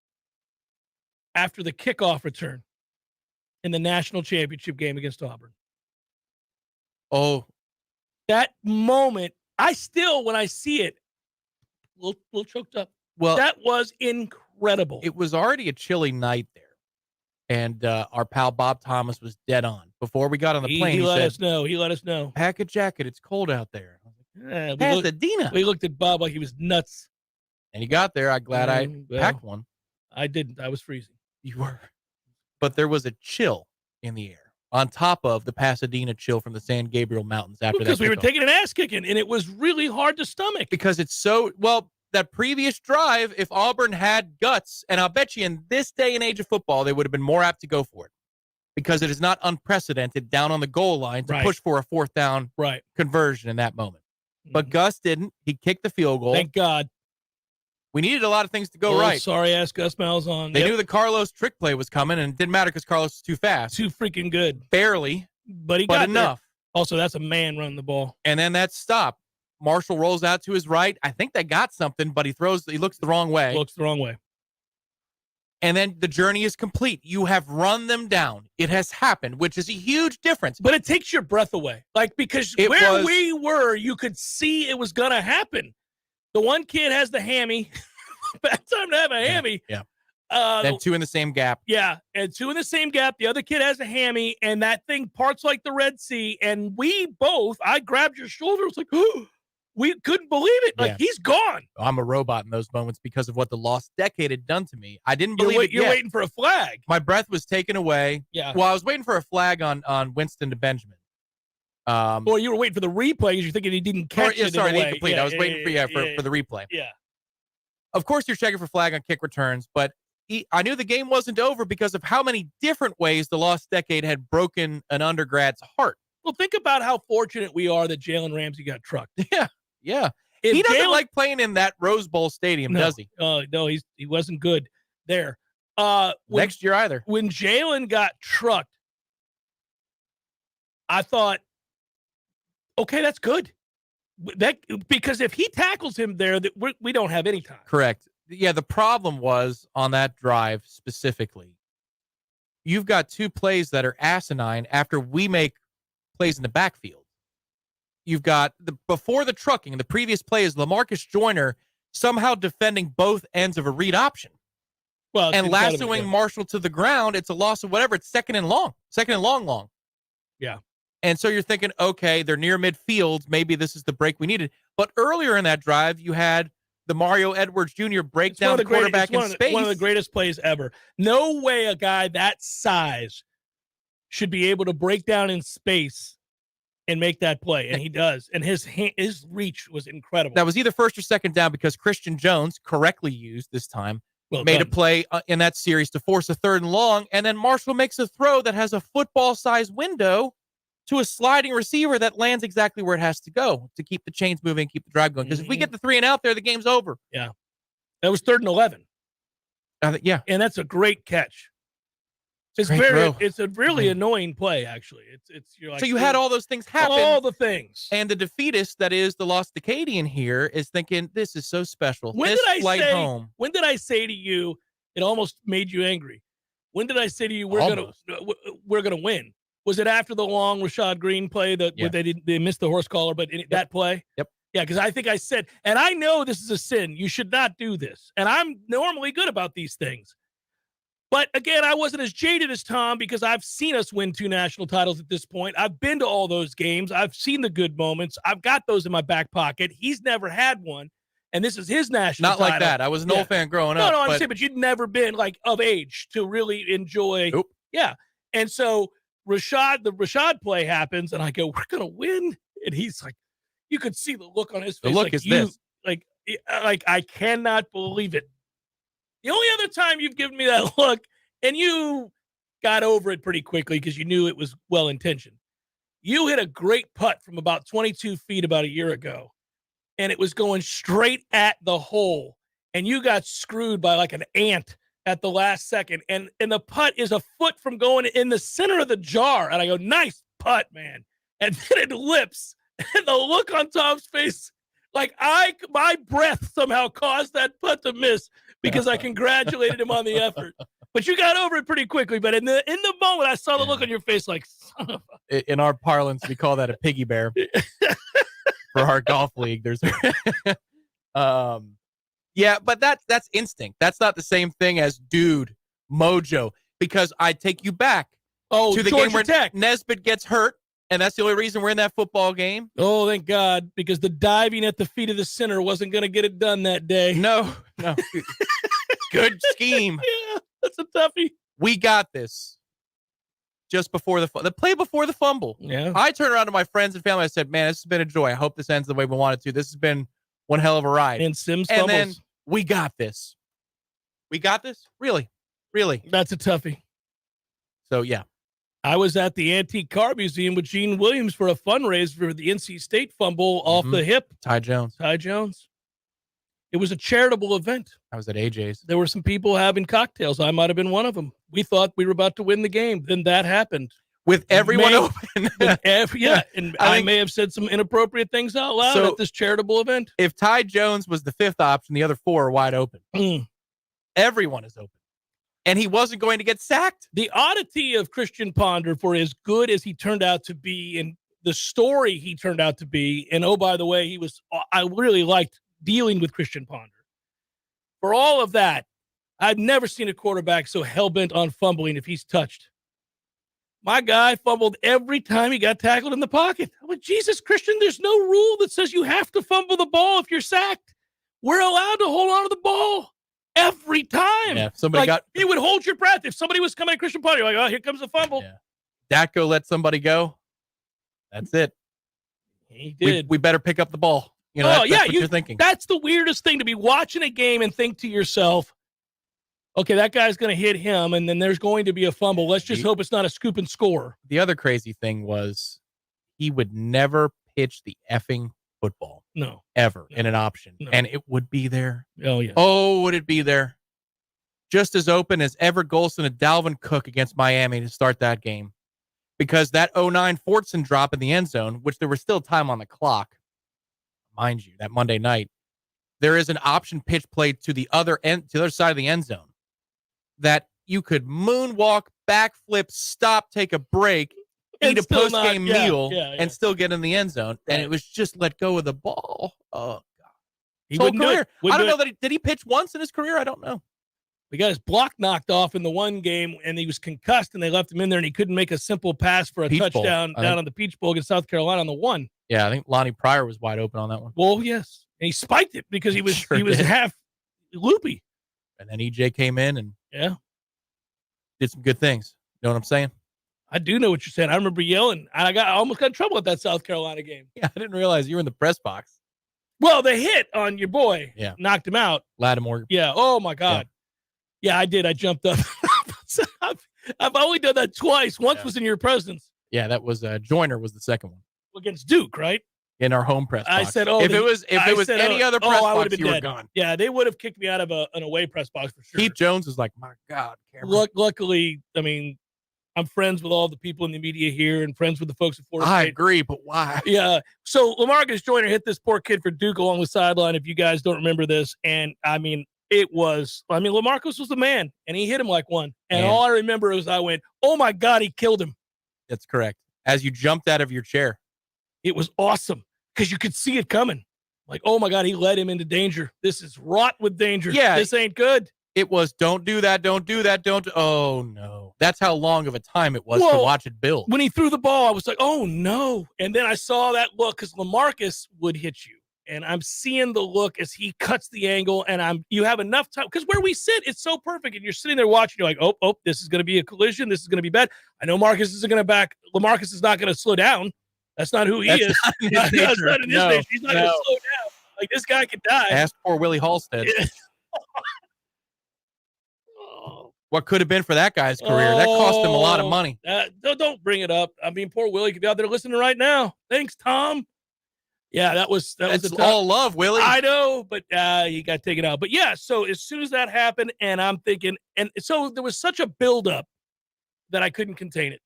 after the kickoff return in the national championship game against Auburn. Oh. That moment, I still, when I see it, a little choked up. Well, that was incredible. It was already a chilly night there. And our pal Bob Thomas was dead on. Before we got on the plane, he let said, us know. He let us know. Pack a jacket. It's cold out there. Yeah, Pasadena. We looked at Bob like he was nuts. And he got there. I'm glad I packed one. I didn't. I was freezing. You were. But there was a chill in the air on top of the Pasadena chill from the San Gabriel Mountains after that. Because we were taking an ass kicking, and it was really hard to stomach. Because it's so, that previous drive, if Auburn had guts, and I'll bet you in this day and age of football, they would have been more apt to go for it. Because it is not unprecedented down on the goal line to push for a fourth down conversion in that moment. But Gus didn't. He kicked the field goal. Thank God. We needed a lot of things to go right. Sorry ass Gus Malzahn. They knew the Carlos trick play was coming, and it didn't matter because Carlos was too fast. Too freaking good. Barely. But he got enough. There. Also, that's a man running the ball. And then that stop. Marshall rolls out to his right. I think they got something, but he looks the wrong way. Looks the wrong way. And then the journey is complete. You have run them down. It has happened, which is a huge difference. But it takes your breath away. Because we were, you could see it was going to happen. The one kid has the hammy. Bad time to have a hammy. Yeah. Then two in the same gap. Yeah. And two in the same gap. The other kid has a hammy, and that thing parts like the Red Sea. And I grabbed your shoulder. It was like, oh, we couldn't believe it. He's gone. I'm a robot in those moments because of what the lost decade had done to me. I didn't believe it. You're waiting for a flag. My breath was taken away. Yeah. Well, I was waiting for a flag on Winston to Benjamin. Or you were waiting for the replay because you're thinking he didn't catch it. Sorry, incomplete. I was waiting for the replay. Yeah. Of course, you're checking for flag on kick returns, but I knew the game wasn't over because of how many different ways the lost decade had broken an undergrad's heart. Well, think about how fortunate we are that Jalen Ramsey got trucked. Yeah. He doesn't like playing in that Rose Bowl stadium, does he? No, he wasn't good there. Next year either. When Jalen got trucked, I thought, okay, that's good. Because if he tackles him there, we don't have any time. Correct. Yeah, the problem was on that drive specifically, you've got two plays that are asinine after we make plays in the backfield. You've got before the trucking, the previous play is LaMarcus Joyner somehow defending both ends of a read option. Well, and lassoing Marshall to the ground, it's a loss of whatever. It's second and long. Yeah. And so you're thinking, okay, they're near midfield. Maybe this is the break we needed. But earlier in that drive, you had the Mario Edwards Jr. breakdown the quarterback in space. One of the greatest plays ever. No way a guy that size should be able to break down in space and make that play. And he does. And his reach was incredible. That was either first or second down because Christian Jones, correctly used this time, made a play in that series to force a third and long. And then Marshall makes a throw that has a football-sized window to a sliding receiver that lands exactly where it has to go to keep the chains moving, keep the drive going. Because if we get the 3 and out there, the game's over. Yeah. That was 3rd and 11. Yeah. And that's a great catch. It's a really annoying play, actually. You're like, so you had all those things happen. All the things. And the defeatist that is the lost Decadian here is thinking, this is so special. When did I say to you, it almost made you angry? When did I say to you, we're gonna win? Was it after the long Rashad Green play where they missed the horse collar, but that play? Yep. Yeah, because I think I said, and I know this is a sin. You should not do this. And I'm normally good about these things. But again, I wasn't as jaded as Tom because I've seen us win 2 national titles at this point. I've been to all those games. I've seen the good moments. I've got those in my back pocket. He's never had one. And this is his national title. Not like that. I was an old fan growing up. No, I'm saying, but you'd never been like of age to really enjoy. Nope. Yeah. And so the Rashad play happens, and I go, we're going to win. And he's like, you could see the look on his face. The look like, is this. Like, I cannot believe it. The only other time you've given me that look, and you got over it pretty quickly because you knew it was well-intentioned. You hit a great putt from about 22 feet about a year ago, and it was going straight at the hole, and you got screwed by like an ant at the last second, and the putt is a foot from going in the center of the jar, and I go, nice putt, man. And then it lips, and the look on Tom's face, like my breath somehow caused that putt to miss because I congratulated him on the effort. But you got over it pretty quickly. But in the moment, I saw the look on your face, like, son of a... In our parlance, we call that a piggy bear for our golf league. There's, yeah, but that's instinct. That's not the same thing as dude mojo. Because I take you back to the Georgia game where Tech. Nesbitt gets hurt. And that's the only reason we're in that football game. Oh, thank God, because the diving at the feet of the center wasn't going to get it done that day. No. Good scheme. Yeah, that's a toughie. We got this. Just before the play before the fumble. Yeah. I turned around to my friends and family. I said, man, this has been a joy. I hope this ends the way we want it to. This has been one hell of a ride. And Sims and fumbles. then we got this. We got this? Really? That's a toughie. So, yeah. I was at the Antique Car Museum with Gene Williams for a fundraiser for the NC State fumble off the hip. Ty Jones. It was a charitable event. I was at AJ's. There were some people having cocktails. I might have been one of them. We thought we were about to win the game. Then that happened. With everyone open. And I may have said some inappropriate things out loud at this charitable event. If Ty Jones was the 5th option, the other 4 are wide open. Everyone is open. And he wasn't going to get sacked. The oddity of Christian Ponder, for as good as he turned out to be and the story he turned out to be, and oh, by the way, I really liked dealing with Christian Ponder. For all of that, I've never seen a quarterback so hell-bent on fumbling if he's touched. My guy fumbled every time he got tackled in the pocket. I'm like, Jesus, Christian, there's no rule that says you have to fumble the ball if you're sacked. We're allowed to hold on to the ball. Every time. Yeah, somebody you would hold your breath. If somebody was coming at Christian Ponder, you're like, oh, here comes a fumble. Yeah. Daco let somebody go. That's it. He did. We better pick up the ball. You know, that's what you're thinking. That's the weirdest thing, to be watching a game and think to yourself, okay, that guy's going to hit him, and then there's going to be a fumble. Let's just hope it's not a scoop and score. The other crazy thing was he would never pitch the effing football. No. Ever in an option. No. And it would be there. Oh, yeah. Oh, would it be there? Just as open as Everett Golson and Dalvin Cook against Miami to start that game. Because that 09 Fortson drop in the end zone, which there was still time on the clock, mind you, that Monday night, there is an option pitch played to the other side of the end zone that you could moonwalk, backflip, stop, take a break, eat a post-game meal, and still get in the end zone. Right. And it was just let go of the ball. Oh, God. He wouldn't do it. I don't know did he pitch once in his career? I don't know. We got his block knocked off in the one game, and he was concussed, and they left him in there, and he couldn't make a simple pass for a touchdown down on the Peach Bowl against South Carolina on the one. Yeah, I think Lonnie Pryor was wide open on that one. Well, yes. And he spiked it because he was half loopy. And then EJ came in and did some good things. You know what I'm saying? I do know what you're saying. I remember yelling. I almost got in trouble at that South Carolina game. Yeah, I didn't realize you were in the press box. Well, the hit on your boy knocked him out. Lattimore. Yeah. Oh, my God. Yeah, I did. I jumped up. I've only done that twice. Once was in your presence. Yeah, that was Joyner was the second one. Against Duke, right? In our home press box. I said, if it was any other press box, you were gone. Yeah, they would have kicked me out of an away press box for sure. Keith Jones was like, my God, Cameron. Luckily, I mean, I'm friends with all the people in the media here and friends with the folks at Florida State. I agree, but why? Yeah. So Lamarcus Joyner hit this poor kid for Duke along the sideline, if you guys don't remember this. And, Lamarcus was the man, and he hit him like one. And all I remember is I went, oh, my God, he killed him. That's correct. As you jumped out of your chair. It was awesome because you could see it coming. Like, oh my God, he led him into danger. This is wrought with danger. Yeah. This ain't good. It was, don't do that, don't do that, don't. Oh, no. That's how long of a time it was to watch it build. When he threw the ball, I was like, oh, no. And then I saw that look because LaMarcus would hit you. And I'm seeing the look as he cuts the angle, and you have enough time because where we sit, it's so perfect. And you're sitting there watching, you're like, oh, this is going to be a collision. This is going to be bad. I know Marcus isn't going to back. LaMarcus is not going to slow down. That's not who he is. That's not in his nature. He's not going to slow down. Like, this guy could die. Ask poor Willie Halstead. What could have been for that guy's career? That cost him a lot of money. Don't bring it up. I mean, poor Willie could be out there listening right now. Thanks, Tom. Yeah, that was all love, Willie. I know, but he got taken out. But yeah, so as soon as that happened, and I'm thinking, and so there was such a buildup that I couldn't contain it.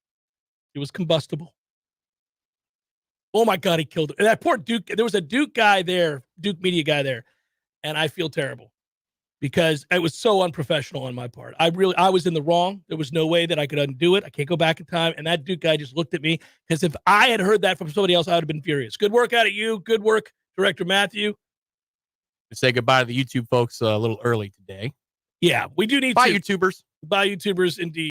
It was combustible. Oh my God, he killed it. And that poor Duke. There was a Duke guy there, Duke media guy there, and I feel terrible because it was so unprofessional on my part. I was in the wrong. There was no way that I could undo it. I can't go back in time. And that Duke guy just looked at me because if I had heard that from somebody else, I would have been furious. Good work out of you. Good work, Director Matthew. Say goodbye to the YouTube folks a little early today. Yeah, we do need Bye, YouTubers. Bye, YouTubers, indeed.